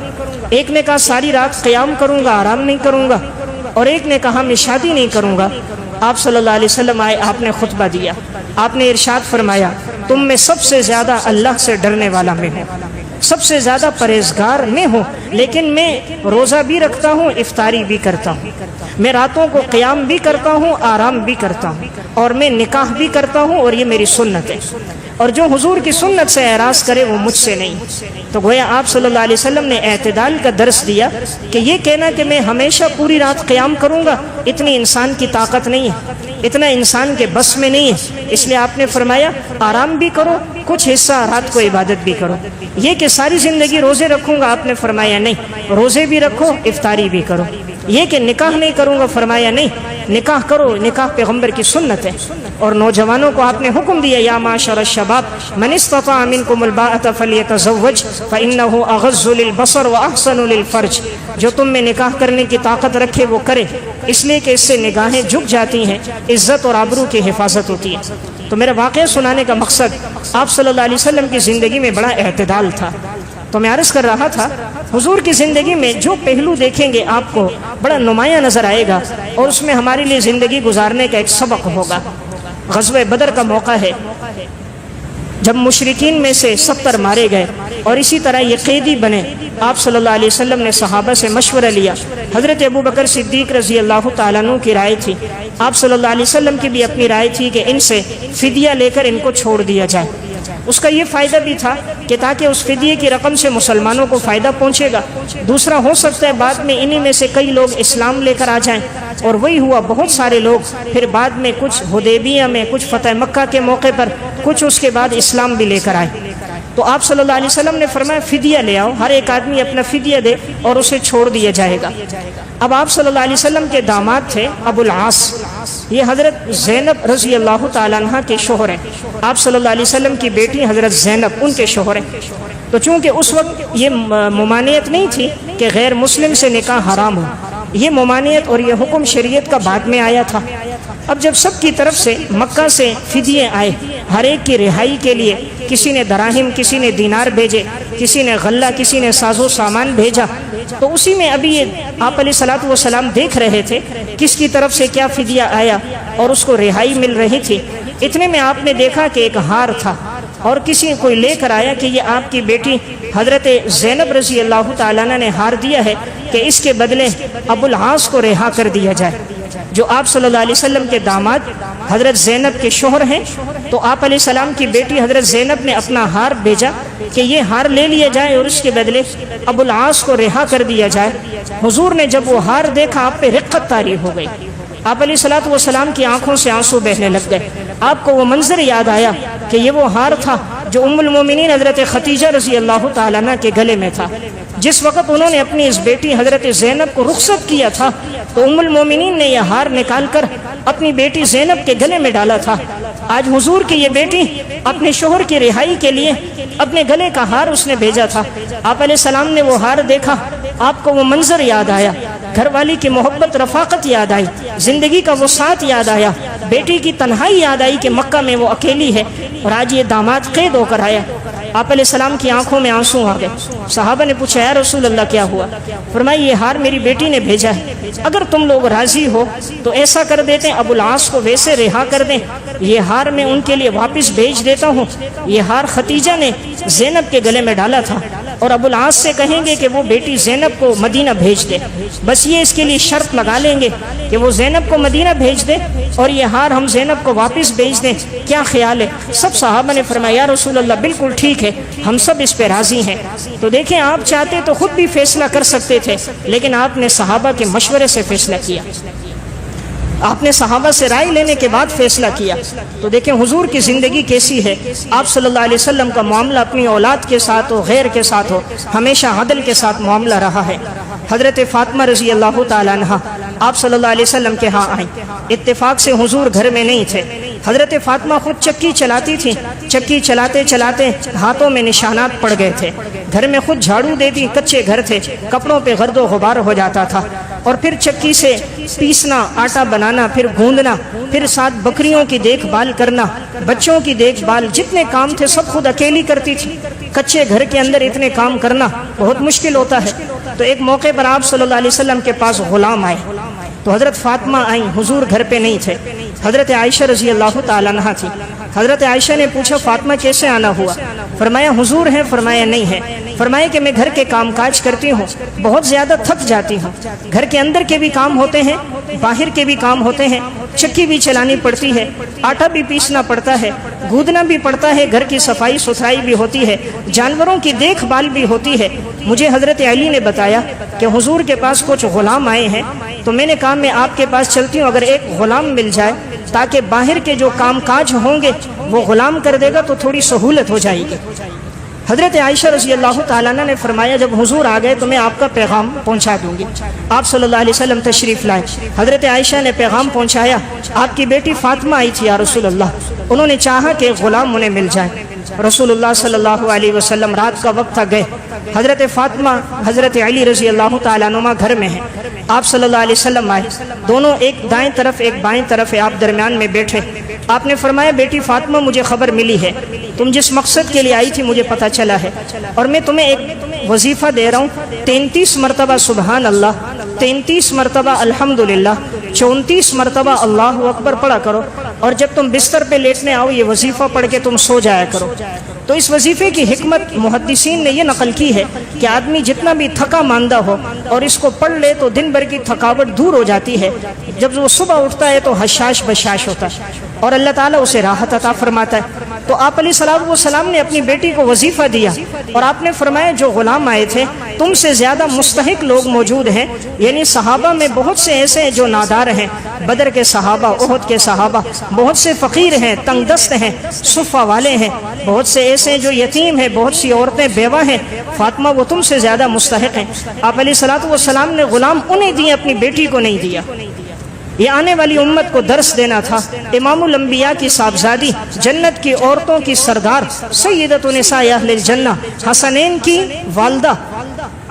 ایک نے کہا ساری رات قیام کروں گا، آرام نہیں کروں گا، اور ایک نے کہا میں شادی نہیں کروں گا۔ آپ صلی اللہ علیہ وسلم آئے، آپ نے خطبہ دیا، آپ نے ارشاد فرمایا تم میں سب سے زیادہ اللہ سے ڈرنے والا میں ہوں، سب سے زیادہ پرہیزگار میں ہوں، لیکن میں روزہ بھی رکھتا ہوں، افطاری بھی کرتا ہوں، میں راتوں کو قیام بھی کرتا ہوں، آرام بھی کرتا ہوں، اور میں نکاح بھی کرتا ہوں، اور یہ میری سنت ہے، اور جو حضور کی سنت سے اعراض کرے وہ مجھ سے نہیں۔ تو گویا آپ صلی اللہ علیہ وسلم نے اعتدال کا درس دیا کہ یہ کہنا کہ میں ہمیشہ پوری رات قیام کروں گا، اتنی انسان کی طاقت نہیں ہے، اتنا انسان کے بس میں نہیں ہے، اس لیے آپ نے فرمایا آرام بھی کرو، کچھ حصہ رات کو عبادت بھی کرو۔ یہ کہ ساری زندگی روزے رکھوں گا، آپ نے فرمایا نہیں، روزے بھی رکھو، افطاری بھی کرو۔ یہ کہ نکاح نہیں کروں گا، فرمایا نہیں، نکاح کرو، نکاح پیغمبر کی سنت ہے۔ اور نوجوانوں کو آپ نے حکم دیا یا معاشر الشباب من استطاع منکم الباءۃ فلیتزوج فانہ اغض للبصر واحسن للفرج، جو تم میں نکاح کرنے کی طاقت رکھے وہ کرے، اس لیے کہ اس سے نگاہیں جھک جاتی ہیں، عزت اور آبرو کی حفاظت ہوتی ہے۔ تو میرا واقعہ سنانے کا مقصد آپ صلی اللہ علیہ وسلم کی زندگی میں بڑا اعتدال تھا۔ تو میں عرض کر رہا تھا حضور کی زندگی میں جو پہلو دیکھیں گے آپ کو بڑا نمایاں نظر آئے گا، اور اس میں ہمارے لیے زندگی گزارنے کا ایک سبق ہوگا۔ غزوہ بدر کا موقع ہے، جب مشرکین میں سے 70 مارے گئے اور اسی طرح یہ قیدی بنے، آپ صلی اللہ علیہ وسلم نے صحابہ سے مشورہ لیا۔ حضرت ابوبکر صدیق رضی اللہ تعالیٰ عنہ کی رائے تھی، آپ صلی اللہ علیہ وسلم کی بھی اپنی رائے تھی کہ ان سے فدیہ لے کر ان کو چھوڑ دیا جائے۔ اس کا یہ فائدہ بھی تھا کہ تاکہ اس فدیے کی رقم سے مسلمانوں کو فائدہ پہنچے گا، دوسرا ہو سکتا ہے بعد میں انہی میں سے کئی لوگ اسلام لے کر آ جائیں، اور وہی ہوا، بہت سارے لوگ پھر بعد میں کچھ حدیبیہ میں، کچھ فتح مکہ کے موقع پر، کچھ اس کے بعد اسلام بھی لے کر آئے۔ تو آپ صلی اللہ علیہ وسلم نے فرمایا فدیہ لے آؤ، ہر ایک آدمی اپنا فدیہ دے اور اسے چھوڑ دیا جائے گا۔ اب آپ صلی اللہ علیہ وسلم کے داماد تھے ابو العاص، یہ حضرت زینب رضی اللہ تعالیٰ عنہ کے شوہر ہیں، آپ صلی اللہ علیہ وسلم کی بیٹی حضرت زینب ان کے شوہر ہیں۔ تو چونکہ اس وقت یہ ممانعت نہیں تھی کہ غیر مسلم سے نکاح حرام ہو، یہ ممانعت اور یہ حکم شریعت کا بعد میں آیا تھا۔ اب جب سب کی طرف سے مکہ سے فدیے آئے، ہر ایک کی رہائی کے لیے کسی نے دراہم، کسی نے دینار بھیجے، کسی نے غلہ، کسی نے ساز و سامان بھیجا، تو اسی میں ابھی یہ آپ علیہ الصلوۃ والسلام دیکھ رہے تھے کس کی طرف سے کیا فدیہ آیا اور اس کو رہائی مل رہی تھی۔ اتنے میں آپ نے دیکھا کہ ایک ہار تھا، اور کسی کوئی لے کر آیا کہ یہ آپ کی بیٹی حضرت زینب رضی اللہ تعالیٰ عنہ نے ہار دیا ہے کہ اس کے بدلے ابو العاص کو رہا کر دیا جائے، جو آپ صلی اللہ علیہ وسلم کے داماد حضرت زینب کے شوہر ہیں۔ تو آپ علیہ السلام کی بیٹی حضرت زینب نے اپنا ہار بھیجا کہ یہ ہار لے لیا جائے اور اس کے بدلے ابو العاص کو رہا کر دیا جائے۔ حضور نے جب وہ ہار دیکھا آپ پہ رقت طاری ہو گئی، آپ علیہ الصلوۃ والسلام کی آنکھوں سے آنسو بہنے لگ گئے۔ آپ کو وہ منظر یاد آیا کہ یہ وہ ہار تھا جو ام المومنین حضرت خدیجہ رضی اللہ تعالیٰ عنہ کے گلے میں تھا۔ جس وقت انہوں نے اپنی اس بیٹی حضرت زینب کو رخصت کیا تھا تو ام المومنین نے یہ ہار نکال کر اپنی بیٹی زینب کے گلے میں ڈالا تھا۔ آج حضور کی یہ بیٹی اپنے شوہر کی رہائی کے لیے اپنے گلے کا ہار اس نے بھیجا تھا۔ آپ علیہ السلام نے وہ ہار دیکھا، آپ کو وہ منظر یاد آیا، گھر والی کی محبت، رفاقت یاد آئی، زندگی کا وہ ساتھ یاد آیا، بیٹی کی تنہائی یاد آئی کہ مکہ میں وہ اکیلی ہے اور آج یہ داماد قید ہو کر آیا۔ آپ علیہ السلام کی آنکھوں میں آنسو آ گئے۔ صحابہ نے پوچھا یا رسول اللہ کیا ہوا؟ فرمایا یہ ہار میری بیٹی نے بھیجا ہے، اگر تم لوگ راضی ہو تو ایسا کر دیتے ابو العاص کو ویسے رہا کر دیں، یہ ہار میں ان کے لیے واپس بھیج دیتا ہوں۔ یہ ہار خدیجہ نے زینب کے گلے میں ڈالا تھا، اور ابو العاص سے کہیں گے کہ وہ بیٹی زینب کو مدینہ بھیج دے، بس یہ اس کے لیے شرط لگا لیں گے کہ وہ زینب کو مدینہ بھیج دے اور یہ ہار ہم زینب کو واپس بھیج دیں، کیا خیال ہے؟ سب صحابہ نے فرمایا یا رسول اللہ بالکل ٹھیک ہے، ہم سب اس پہ راضی ہیں۔ تو دیکھیں آپ چاہتے تو خود بھی فیصلہ کر سکتے تھے، لیکن آپ نے صحابہ کے مشورے سے فیصلہ کیا، آپ نے صحابہ سے رائے لینے کے بعد فیصلہ کیا۔ تو دیکھیں حضور کی زندگی کیسی ہے، آپ صلی اللہ علیہ وسلم کا معاملہ اپنی اولاد کے ساتھ ہو، غیر کے ساتھ ہو، ہمیشہ عدل کے ساتھ معاملہ رہا ہے۔ حضرت فاطمہ رضی اللہ تعالیٰ عنہ آپ صلی اللہ علیہ وسلم کے ہاں آئیں، اتفاق سے حضور گھر میں نہیں تھے، حضرت فاطمہ خود چکی چلاتی تھی، چکی چلاتے چلاتے ہاتھوں میں نشانات پڑ گئے تھے، گھر میں خود جھاڑو دیتی، کچے گھر تھے، کپڑوں پہ گرد و غبار ہو جاتا تھا، اور پھر چکی سے پیسنا، آٹا بنانا، پھر گوندنا، پھر ساتھ بکریوں کی دیکھ بھال کرنا، بچوں کی دیکھ بھال، جتنے کام تھے سب خود اکیلی کرتی تھی۔ کچے گھر کے اندر اتنے کام کرنا بہت مشکل ہوتا ہے۔ تو ایک موقع پر آپ صلی اللہ علیہ وسلم کے پاس غلام آئے، تو حضرت فاطمہ آئیں، حضور گھر پہ نہیں تھے، حضرت عائشہ رضی اللہ تعالیٰ عنہا تھی۔ حضرت عائشہ نے پوچھا فاطمہ کیسے آنا ہوا؟ فرمایا حضور ہیں؟ فرمایا نہیں ہے۔ فرمایا کہ میں گھر کے کام کاج کرتی ہوں، بہت زیادہ تھک جاتی ہوں، گھر کے اندر کے بھی کام ہوتے ہیں، باہر کے بھی کام ہوتے ہیں، چکی بھی چلانی پڑتی ہے، آٹا بھی پیسنا پڑتا ہے، گودنا بھی پڑتا ہے، گھر کی صفائی ستھرائی بھی ہوتی ہے، جانوروں کی دیکھ بھال بھی ہوتی ہے۔ مجھے حضرت علی نے بتایا کہ حضور کے پاس کچھ غلام آئے ہیں، تو میں نے کہا میں آپ کے پاس چلتی ہوں، اگر ایک غلام مل جائے تاکہ باہر کے جو کام کاج ہوں گے وہ غلام کر دے گا تو تھوڑی سہولت ہو جائے گی۔ حضرت عائشہ رضی اللہ تعالیٰ عنہ نے فرمایا جب حضور آ گئے تو میں آپ کا پیغام پہنچا دوں گی۔ آپ صلی اللہ علیہ وسلم تشریف لائے، حضرت عائشہ نے پیغام پہنچایا، آپ کی بیٹی فاطمہ آئی تھی یا رسول اللہ، انہوں نے چاہا کہ غلام انہیں مل جائے۔ رسول اللہ صلی اللہ علیہ وسلم رات کا وقت تھا، گئے۔ حضرت فاطمہ حضرت علی رضی اللہ تعالیٰ عنہ گھر میں ہیں، آپ صلی اللہ علیہ وسلم آئے، دونوں ایک دائیں طرف ایک بائیں طرف ہے، آپ درمیان میں بیٹھے۔ آپ نے فرمایا بیٹی فاطمہ مجھے خبر ملی ہے، تم جس مقصد کے لیے آئی تھی مجھے پتہ چلا ہے، اور میں تمہیں ایک وظیفہ دے رہا ہوں، 33 مرتبہ سبحان اللہ، 33 مرتبہ الحمدللہ، 34 مرتبہ اللہ اکبر پڑھا کرو، اور جب تم بستر پہ لیٹنے آؤ یہ وظیفہ پڑھ کے تم سو جایا کرو۔ تو اس وظیفے کی حکمت محدثین نے یہ نقل کی ہے کہ آدمی جتنا بھی تھکا ماندہ ہو اور اس کو پڑھ لے تو دن بھر کی تھکاوٹ دور ہو جاتی ہے، جب وہ صبح اٹھتا ہے تو حشاش بشاش ہوتا ہے اور اللہ تعالیٰ اسے راحت عطا فرماتا ہے۔ تو آپ علیہ الصلوۃ والسلام نے اپنی بیٹی کو وظیفہ دیا، اور آپ نے فرمایا جو غلام آئے تھے تم سے زیادہ مستحق لوگ موجود ہیں، یعنی صحابہ میں بہت سے ایسے ہیں جو نادار ہیں، بدر کے صحابہ، احد کے صحابہ، بہت سے فقیر ہیں، تنگ دست ہیں، صفہ والے ہیں، بہت سے ایسے ہیں جو یتیم ہیں، بہت سی عورتیں بیوہ ہیں، فاطمہ وہ تم سے زیادہ مستحق ہیں۔ آپ علیہ الصلوۃ والسلام نے غلام انہیں دیے، اپنی بیٹی کو نہیں دیا۔ یہ آنے والی امت کو درس دینا تھا۔ امام الانبیاء کی صاحبزادی، جنت کی عورتوں کی سردار، سیدۃ نساء اہل الجنہ، حسنین کی والدہ،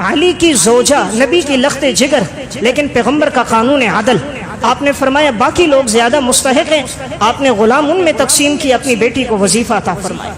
علی کی زوجہ، نبی کی لخت جگر، لیکن پیغمبر کا قانون عدل۔ آپ نے فرمایا باقی لوگ زیادہ مستحق ہیں، آپ نے غلام ان میں تقسیم کی، اپنی بیٹی کو وظیفہ عطا فرمایا۔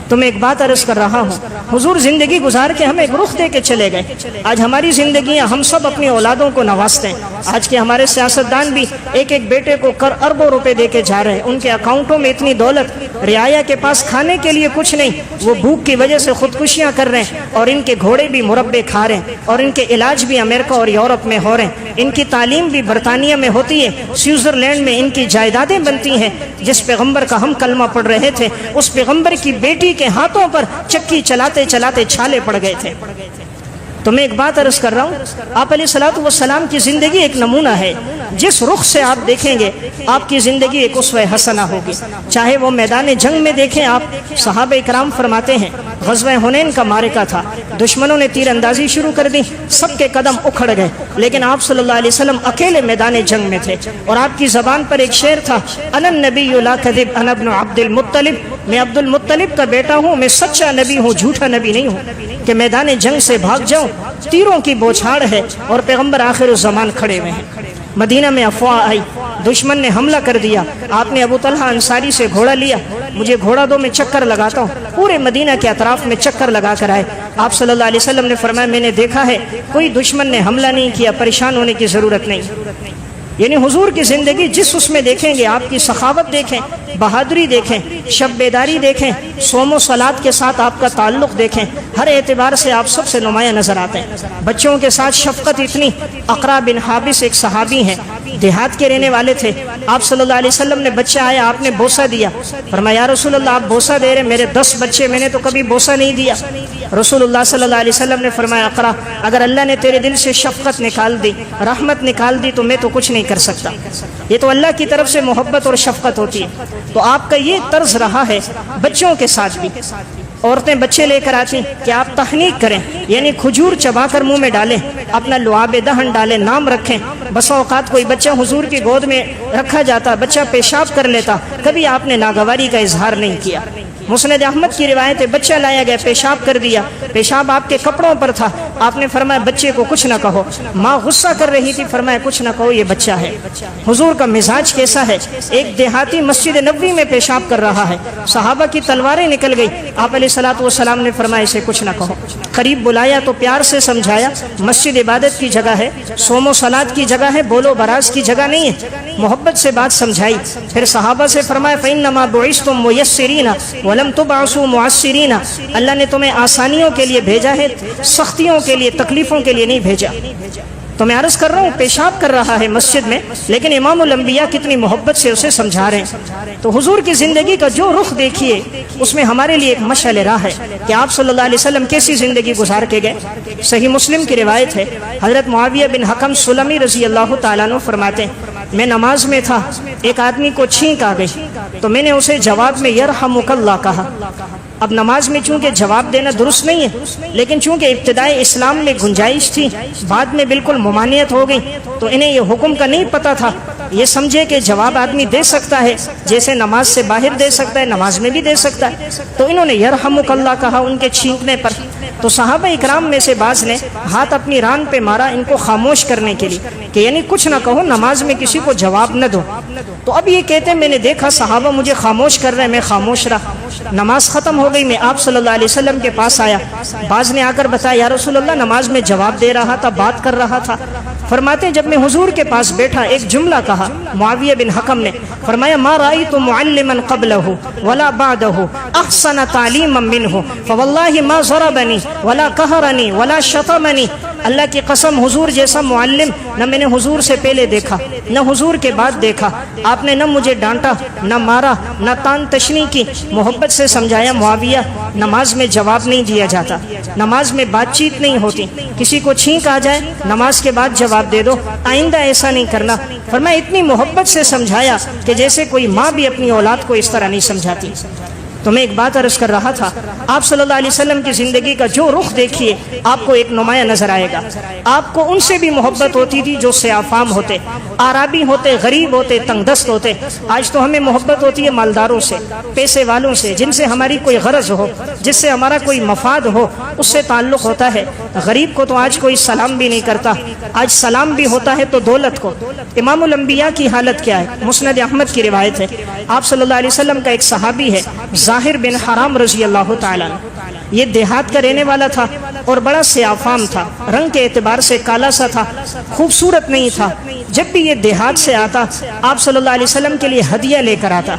تو میں ایک بات عرض کر رہا ہوں، حضور زندگی گزار کے ہمیں ایک رخ دے کے چلے گئے۔ آج ہماری زندگیاں ہم سب اپنی اولادوں کو نوازتے ہیں۔ آج کے ہمارے سیاستدان بھی ایک ایک بیٹے کو اربوں روپے دے کے جا رہے ہیں، ان کے اکاؤنٹوں میں اتنی دولت، رعایا کے پاس کھانے کے لیے کچھ نہیں، وہ بھوک کی وجہ سے خودکشیاں کر رہے ہیں، اور ان کے گھوڑے بھی مربے کھا رہے ہیں، اور ان کے علاج بھی امریکہ اور یورپ میں ہو رہے ہیں، ان کی تعلیم بھی برطانیہ میں ہوتی ہے، سوئٹزرلینڈ میں ان کی جائیدادیں بنتی ہیں۔ جس پیغمبر کا ہم کلمہ پڑھ رہے تھے اس پیغمبر کی بیٹی کے ہاتھوں پر چکی چلاتے چلاتے چھالے پڑ گئے تھے۔ تو میں ایک بات عرض کر رہا ہوں، آپ علیہ الصلوۃ والسلام کی زندگی ایک نمونہ ہے، جس رخ سے آپ دیکھیں گے آپ کی زندگی ایک اسوہ حسنہ ہوگی۔ چاہے وہ میدان جنگ میں دیکھیں آپ، صحابہ اکرام فرماتے ہیں غزوہ حنین کا معرکہ تھا، دشمنوں نے تیر اندازی شروع کر دی، سب کے قدم اکھڑ گئے، لیکن آپ صلی اللہ علیہ وسلم اکیلے میدان جنگ میں تھے، اور آپ کی زبان پر ایک شعر تھا، انا النبی لا کذب انا ابن عبد المطلب، میں عبد المطلب کا بیٹا ہوں، میں سچا نبی ہوں، جھوٹا نبی نہیں ہوں، کہ میدان جنگ سے بھاگ جاؤں، تیروں کی بوچھاڑ ہے اور پیغمبر آخر الزمان کھڑے ہوئے ہیں۔ مدینہ میں افواہ آئی، دشمن نے حملہ کر دیا، آپ نے ابو طلحہ انصاری سے گھوڑا لیا، مجھے گھوڑا دو میں چکر لگاتا ہوں، پورے مدینہ کے اطراف میں چکر لگا کر آئے۔ آپ صلی اللہ علیہ وسلم نے فرمایا میں نے دیکھا ہے کوئی دشمن نے حملہ نہیں کیا، پریشان ہونے کی ضرورت نہیں۔ یعنی حضور کی زندگی جس اس میں دیکھیں گے، آپ کی سخاوت دیکھیں، بہادری دیکھیں، شب بیداری دیکھیں، صوم و صلات کے ساتھ آپ کا تعلق دیکھیں، ہر اعتبار سے آپ سب سے نمایاں نظر آتے ہیں۔ بچوں کے ساتھ شفقت اتنی، اقرا بن حابس ایک صحابی ہیں، دیہات کے رہنے والے تھے، آپ صلی اللہ علیہ وسلم نے بچہ آیا، آپ نے بوسہ دیا، فرمایا یا رسول اللہ آپ بوسہ دے رہے، میرے 10 بچے، میں نے تو کبھی بوسہ نہیں دیا۔ رسول اللہ صلی اللہ علیہ وسلم نے فرمایا اقرا، اگر اللہ نے تیرے دل سے شفقت نکال دی، رحمت نکال دی، تو میں تو کچھ نہیں کر سکتا، یہ تو اللہ کی طرف سے محبت اور شفقت ہوتی ہے۔ تو آپ کا یہ طرز رہا ہے بچوں کے ساتھ بھی، عورتیں بچے لے کر آتی کہ آپ تحنیک کریں، یعنی کھجور چبا کر منہ میں ڈالیں، اپنا لعاب دہن ڈالیں، نام رکھیں۔ بسا اوقات کوئی بچہ حضور کی گود میں رکھا جاتا، بچہ پیشاب کر لیتا، کبھی آپ نے ناگواری کا اظہار نہیں کیا۔ مسند احمد کی روایت ہے، بچہ لایا گیا، پیشاب کر دیا، پیشاب آپ کے کپڑوں پر تھا، آپ نے فرمایا بچے کو کچھ نہ کہو۔ ماں غصہ کر رہی تھی، فرمایا کچھ نہ کہو، یہ بچہ ہے۔ حضور کا مزاج کیسا ہے؟ ایک دیہاتی مسجد نبوی میں پیشاب کر رہا ہے، صحابہ کی تلواریں نکل گئی، آپ علیہ الصلوۃ والسلام نے فرمایا اسے کچھ نہ کہو۔ قریب بلایا تو پیار سے سمجھایا، مسجد عبادت کی جگہ ہے، صوم و صلات کی جگہ ہے، بولو براز کی جگہ نہیں ہے، محبت سے بات سمجھائی۔ پھر صحابہ سے فرمایا فإنما بعثتم ميسرین ولم تبعثوا معسرین، اللہ نے تمہیں آسانیوں کے لیے بھیجا ہے، سختیوں کے لیے، تکلیفوں کے لیے نہیں بھیجا۔ تو میں عرض کر رہا ہوں پیشاب کر رہا ہے مسجد میں، لیکن امام الانبیاء کتنی محبت سے اسے سمجھا رہے ہیں۔ تو حضور کی زندگی کا جو رخ دیکھیے اس میں ہمارے لیے ایک مشعل راہ ہے کہ آپ صلی اللہ علیہ وسلم کیسی زندگی گزار کے گئے۔ صحیح مسلم کی روایت ہے، حضرت معاویہ بن حکم سلمی رضی اللہ تعالیٰ عنہ فرماتے ہیں میں نماز میں تھا، ایک آدمی کو چھینک آ گئی تو میں نے اسے جواب میں یرحمک اللہ کہا۔ اب نماز میں چونکہ جواب دینا درست نہیں ہے، لیکن چونکہ ابتدائی اسلام میں گنجائش تھی، بعد میں بالکل ممانعت ہو گئی، تو انہیں یہ حکم کا نہیں پتہ تھا، یہ سمجھے کہ جواب آدمی دے سکتا ہے، جیسے نماز سے باہر دے سکتا ہے نماز میں بھی دے سکتا ہے، تو انہوں نے یرحمک اللہ کہا ان کے چھینکنے پر۔ تو صحابہ اکرام میں سے بعض نے ہاتھ اپنی ران پہ مارا ان کو خاموش کرنے کے لیے کہ یعنی کچھ نہ کہو، نماز میں کسی کو جواب نہ دو۔ تو اب یہ کہتے ہیں میں نے دیکھا صحابہ مجھے خاموش کر رہے ہیں، میں خاموش رہا۔ نماز ختم ہو گئی، میں آپ صلی اللہ علیہ وسلم کے پاس آیا، بعض نے آ کر بتایا یا رسول اللہ نماز میں جواب دے رہا تھا، بات کر رہا تھا۔ فرماتے ہیں جب میں حضور کے پاس بیٹھا ایک جملہ کہا معاویہ بن حکم نے، فرمایا ما رأیت معلما قبلہ ولا بعدہ احسن تعلیما منہ فواللہ ما ضربنی ولا قہرنی ولا شتمنی۔ اللہ کی قسم حضور جیسا معلم نہ میں نے حضور سے پہلے دیکھا نہ حضور کے بعد دیکھا، آپ نے نہ مجھے ڈانٹا نہ مارا نہ تان تشنی کی، محبت سے سمجھایا معاویہ نماز میں جواب نہیں دیا جاتا، نماز میں بات چیت نہیں ہوتی، کسی کو چھینک آ جائے نماز کے بعد جواب دے دو، آئندہ ایسا نہیں کرنا۔ فرمایا اتنی محبت سے سمجھایا کہ جیسے کوئی ماں بھی اپنی اولاد کو اس طرح نہیں سمجھاتی۔ تو میں ایک بات عرض کر رہا تھا، آپ صلی اللہ علیہ وسلم کی زندگی کا جو رخ دیکھیے آپ کو ایک نمایاں نظر آئے گا۔ آپ کو ان سے بھی محبت ہوتی تھی جو سیافام ہوتے، آرابی ہوتے، غریب ہوتے، تنگ دست ہوتے۔ آج تو ہمیں محبت ہوتی ہے مالداروں سے، پیسے والوں سے، جن سے ہماری کوئی غرض ہو، جس سے ہمارا کوئی مفاد ہو، اس سے تعلق ہوتا ہے۔ غریب کو تو آج کوئی سلام بھی نہیں کرتا، آج سلام بھی ہوتا ہے تو دولت کو۔ امام الانبیاء کی حالت کیا ہے؟ مسند احمد کی روایت ہے، آپ صلی اللہ علیہ وسلم کا ایک صحابی ہے ظاہر بن حرام رضی اللہ تعالیٰ عنہ، یہ دیہات کا رہنے والا تھا اور بڑا سیافام تھا، رنگ کے اعتبار سے کالا سا تھا، خوبصورت نہیں تھا۔ جب بھی یہ دیہات سے آتا آپ صلی اللہ علیہ وسلم کے لیے ہدیہ لے کر آتا،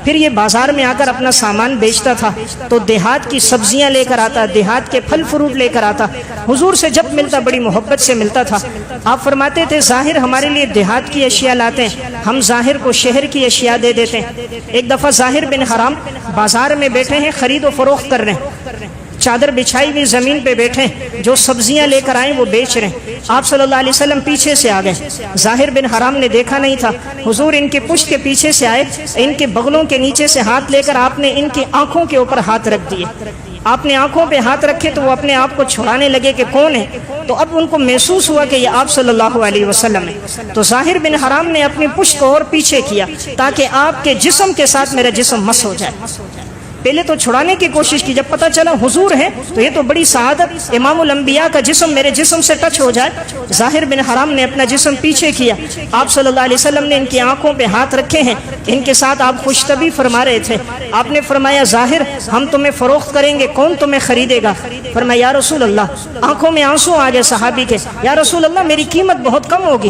پھر یہ بازار میں آ کر اپنا سامان بیچتا تھا تو دیہات کی سبزیاں لے کر آتا، دیہات کے پھل فروٹ لے کر آتا، حضور سے جب ملتا بڑی محبت سے ملتا تھا۔ آپ فرماتے تھے ظاہر ہمارے لیے دیہات کی اشیاء لاتے ہیں، ہم ظاہر کو شہر کی اشیاء دے دیتے ہیں۔ ایک دفعہ ظاہر بن حرام بازار میں بیٹھے ہیں، خرید و فروخت کر رہے ہیں، چادر بچھائی ہوئی زمین پہ بیٹھے، جو سبزیاں لے کر آئیں وہ بیچ رہے ہیں۔ آپ صلی اللہ علیہ وسلم پیچھے سے آ گئے، ظاہر بن حرام نے دیکھا نہیں تھا، حضور ان کے پشت کے پیچھے سے آئے، ان کے بغلوں کے نیچے سے ہاتھ لے کر آپ نے ان کی آنکھوں کے اوپر ہاتھ رکھ دیے۔ آپ نے آنکھوں پہ ہاتھ رکھے تو وہ اپنے آپ کو چھڑانے لگے کہ کون ہے، تو اب ان کو محسوس ہوا کہ یہ آپ صلی اللہ علیہ وسلم ہے۔ تو ظاہر بن حرام نے اپنی پشت کو اور پیچھے کیا تاکہ آپ کے جسم کے ساتھ میرا جسم مس ہو جائے۔ پہلے تو چھڑانے کی کوشش کی، جب پتہ چلا حضور ہے تو یہ تو بڑی سعادت، امام الانبیاء کا جسم میرے جسم سے ٹچ ہو جائے۔ ظاہر بن حرام نے اپنا جسم پیچھے کیا، آپ صلی اللہ علیہ وسلم نے ان کی آنکھوں پہ ہاتھ رکھے ہیں، ان کے ساتھ آپ خوش طبی فرما رہے تھے۔ آپ نے فرمایا ظاہر ہم تمہیں فروخت کریں گے، کون تمہیں خریدے گا؟ فرمایا یا رسول اللہ، آنکھوں میں آنسو آ گئے صحابی کے، یا رسول اللہ میری قیمت بہت کم ہوگی،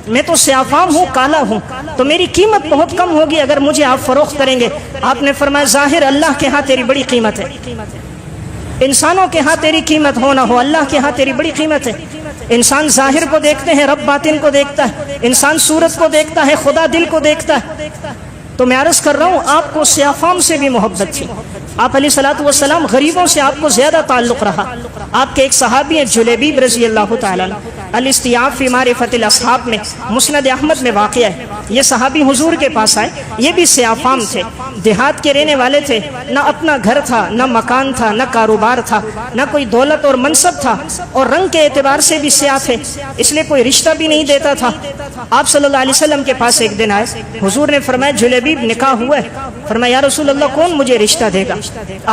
میں تو سیافام ہوں، کالا ہوں، تو میری قیمت بہت کم ہوگی اگر مجھے آپ فروخت کریں گے۔ آپ نے فرمایا ظاہر اللہ کے ہاں تیری بڑی قیمت ہے، انسانوں کے ہاں تیری قیمت ہو نہ ہو، اللہ کے ہاں تیری بڑی قیمت ہے۔ انسان ظاہر کو دیکھتے ہیں، رب باطن کو دیکھتا ہے، انسان صورت کو دیکھتا ہے، خدا دل کو دیکھتا ہے۔ تو میں عرض کر رہا ہوں آپ کو سیافام سے بھی محبت تھی، آپ علیہ الصلوۃ والسلام غریبوں سے آپ کو زیادہ تعلق رہا۔ آپ کے ایک صحابی ہیں جلیبیب رضی اللہ تعالیٰ عنہ، الاستیاب فی معرفت الاصحاب میں مسند احمد میں واقع ہے۔ یہ صحابی حضور کے پاس آئے، یہ بھی سیاہ فام تھے، دیہات کے رہنے والے تھے، نہ اپنا گھر تھا، نہ مکان تھا، نہ کاروبار تھا، نہ کوئی دولت اور منصب تھا، اور رنگ کے اعتبار سے بھی سیاہ تھے، اس لیے کوئی رشتہ بھی نہیں دیتا تھا۔ آپ صلی اللہ علیہ وسلم کے پاس ایک دن آئے، حضور نے فرمایا جلیبیب نکاح ہوا ہے؟ فرمایا یا رسول اللہ کون مجھے رشتہ دے گا؟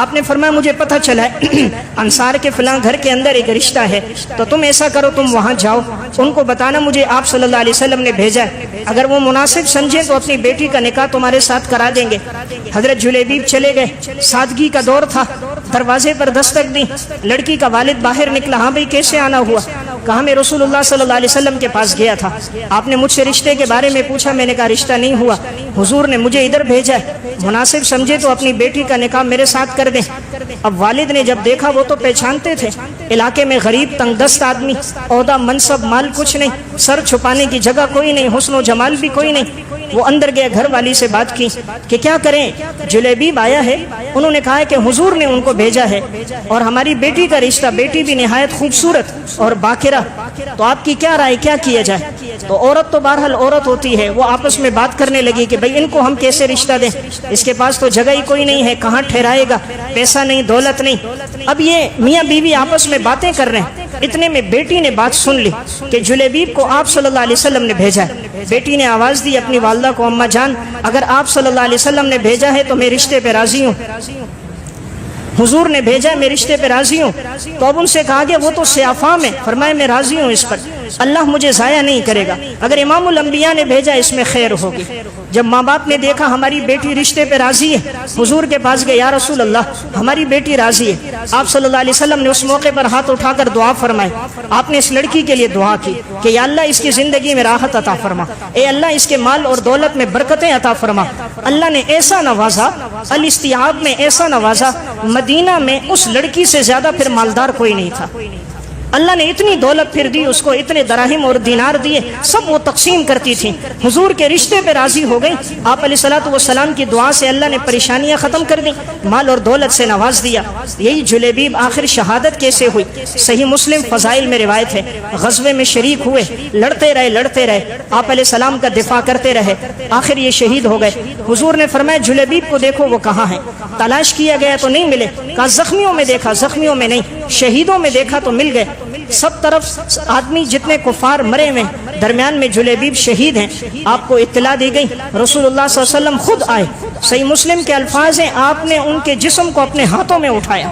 آپ نے فرمایا مجھے پتہ چلا ہے انصار کے فلاں گھر کے اندر ایک رشتہ ہے، تو تم ایسا کرو تم وہاں جاؤ، ان کو بتانا مجھے آپ صلی اللہ علیہ وسلم نے بھیجا ہے، اگر وہ مناسب سمجھیں تو اپنی بیٹی کا نکاح تمہارے ساتھ کرا دیں گے۔ حضرت جلیبیب چلے گئے، سادگی کا دور تھا، دروازے پر دستک دی، لڑکی کا والد باہر نکلا، ہاں بھئی کیسے آنا ہوا؟ کہا میں رسول اللہ صلی اللہ علیہ وسلم کے پاس گیا تھا، آپ نے مجھ سے رشتے کے بارے میں پوچھا، میں نے کہا رشتہ نہیں ہوا، حضور نے مجھے ادھر بھیجا ہے، مناسب سمجھے تو اپنی بیٹی کا نکاح میرے ساتھ کر دیں۔ اب والد نے جب دیکھا، وہ تو پہچانتے تھے، علاقے میں غریب تنگ دست آدمی، عہدہ منصب مال کچھ نہیں، سر چھپانے کی جگہ کوئی نہیں، حسن و جمال بھی کوئی نہیں، وہ اندر گئے، گھر والی سے بات کی کہ کیا کریں، جلیبیب آیا ہے، انہوں نے کہا ہے کہ حضور نے ان کو بھیجا ہے اور ہماری بیٹی کا رشتہ، بیٹی بھی نہایت خوبصورت اور باکرہ، تو آپ کی کیا رائے، کیا کیا جائے؟ تو عورت تو بہرحال عورت ہوتی ہے، وہ آپس میں بات کرنے لگی کہ بھئی ان کو ہم کیسے رشتہ دیں، اس کے پاس تو جگہ ہی کوئی نہیں ہے، کہاں ٹھہرائے گا، پیسہ نہیں، دولت نہیں۔ اب یہ میاں بیوی آپس میں باتیں کر رہے ہیں، اتنے میں بیٹی نے بات سن لی کہ جلیبیب کو آپ صلی اللہ علیہ وسلم نے بھیجا ہے۔ بیٹی نے آواز دی اپنی والدہ کو، اماں جان اگر آپ صلی اللہ علیہ وسلم نے بھیجا ہے تو میں رشتے پہ راضی ہوں، حضور نے بھیجا ہے میں رشتے پہ راضی ہوں۔ تو اب ان سے کہا گیا وہ تو سیافام ہے، فرمایا میں راضی ہوں اس پر، اللہ مجھے ضائع نہیں کرے گا، اگر امام الانبیاء نے بھیجا اس میں خیر ہوگی۔ جب ماں باپ نے دیکھا ہماری بیٹی رشتے پہ راضی ہے، حضور کے پاس گئے، یا رسول اللہ ہماری بیٹی راضی ہے۔ آپ صلی اللہ علیہ وسلم نے اس موقع پر ہاتھ اٹھا کر دعا فرمائی، آپ نے اس لڑکی کے لیے دعا کی کہ یا اللہ اس کی زندگی میں راحت عطا فرما، اے اللہ اس کے مال اور دولت میں برکتیں عطا فرما۔ اللہ نے ایسا نوازا، الاستیاب میں ایسا نوازا، مدینہ میں اس لڑکی سے زیادہ پھر مالدار کوئی نہیں تھا۔ اللہ نے اتنی دولت پھر دی اس کو، اتنے دراہم اور دینار دیے، سب وہ تقسیم کرتی تھی، حضور کے رشتے پہ راضی ہو گئی۔ آپ علیہ الصلوۃ والسلام کی دعا سے اللہ نے پریشانیاں ختم کر دی، مال اور دولت سے نواز دیا۔ یہی جلیبیب آخر شہادت کیسے ہوئی؟ صحیح مسلم فضائل میں روایت ہے، غزوے میں شریک ہوئے، لڑتے رہے، آپ علیہ السلام کا دفاع کرتے رہے، آخر یہ شہید ہو گئے۔ حضور نے فرمایا جلیبیب کو دیکھو وہ کہاں ہیں؟ تلاش کیا گیا تو نہیں ملے، کہا زخمیوں میں دیکھا، زخمیوں میں نہیں، شہیدوں میں دیکھا تو مل گئے۔ سب طرف آدمی جتنے کفار مرے ہوئے، درمیان میں جلیبیب شہید ہیں۔ آپ کو اطلاع دی گئی، رسول اللہ صلی اللہ علیہ وسلم خود آئے، صحیح مسلم کے الفاظ ہیں، آپ نے ان کے جسم کو اپنے ہاتھوں میں اٹھایا،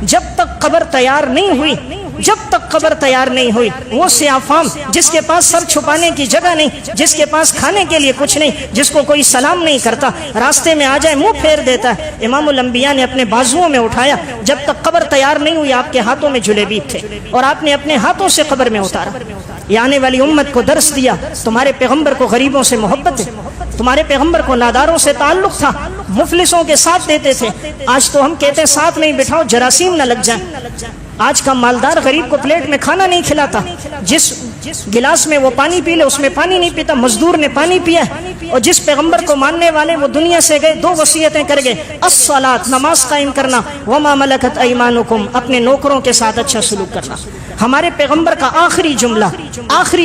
جب تک قبر تیار نہیں ہوئی، جب تک قبر تیار نہیں ہوئی، وہ سیافام جس کے پاس سر چھپانے کی جگہ نہیں، جس کے پاس کھانے کے لیے کچھ نہیں، جس کو کوئی سلام نہیں کرتا، راستے میں آ جائے منہ پھیر دیتا ہے، امام الانبیاء نے اپنے بازوؤں میں اٹھایا، جب تک قبر تیار نہیں ہوئی آپ کے ہاتھوں میں جلیبیب تھے اور آپ نے اپنے ہاتھوں سے قبر میں اتارا۔ یہ آنے والی امت کو درس دیا، تمہارے پیغمبر کو غریبوں سے محبت ہے، تمہارے پیغمبر کو ناداروں سے تعلق تھا، مفلسوں کے ساتھ دیتے تھے۔ آج تو ہم کہتے ہیں ساتھ نہیں بٹھاؤ جراثیم نہ لگ جائیں۔ آج کا مالدار غریب کو پلیٹ میں کھانا نہیں کھلاتا، جس گلاس میں وہ پانی پی لے اس میں پانی نہیں پیتا، مزدور نے پانی پیا ہے۔ اور جس پیغمبر کو ماننے والے وہ دنیا سے گئے، دو وصیتیں کر گئے، الصلاۃ نماز قائم کرنا، وما ملکت ایمانکم اپنے نوکروں کے ساتھ اچھا سلوک کرنا۔ ہمارے پیغمبر کا آخری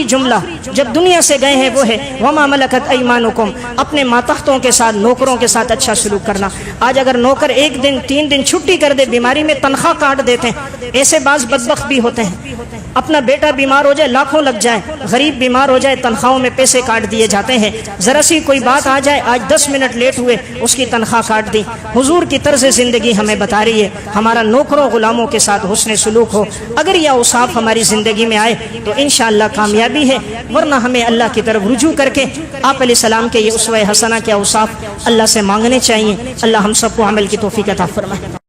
جملہ جب دنیا سے گئے ہیں وہ ہے وما ملکت ایمانکم اپنے ماتحتوں کے ساتھ، نوکروں کے ساتھ اچھا سلوک کرنا۔ آج اگر نوکر ایک دن 3 دن چھٹی کر دے، بیماری میں تنخواہ کاٹ دیتے ہیں، ایسے بعض بدبخت بھی ہوتے ہیں، اپنا بیٹا بیمار ہو جائے لاکھوں لگ جائے، غریب بیمار ہو جائے تنخواہوں میں پیسے کاٹ دیے جاتے ہیں، ذرا سی کوئی بات آ جائے، آج 10 منٹ لیٹ ہوئے اس کی تنخواہ کاٹ دی۔ حضور کی طرز زندگی ہمیں بتا رہی ہے ہمارا نوکروں غلاموں کے ساتھ حسن سلوک ہو، اگر یہ اوصاف ہماری زندگی میں آئے تو انشاءاللہ کامیابی ہے، ورنہ ہمیں اللہ کی طرف رجوع کر کے آپ علیہ السلام کے یہ اسوہ حسنہ کے اوصاف اللہ سے مانگنے چاہیے۔ اللہ ہم سب کو عمل کی توفیق عطا فرمائے۔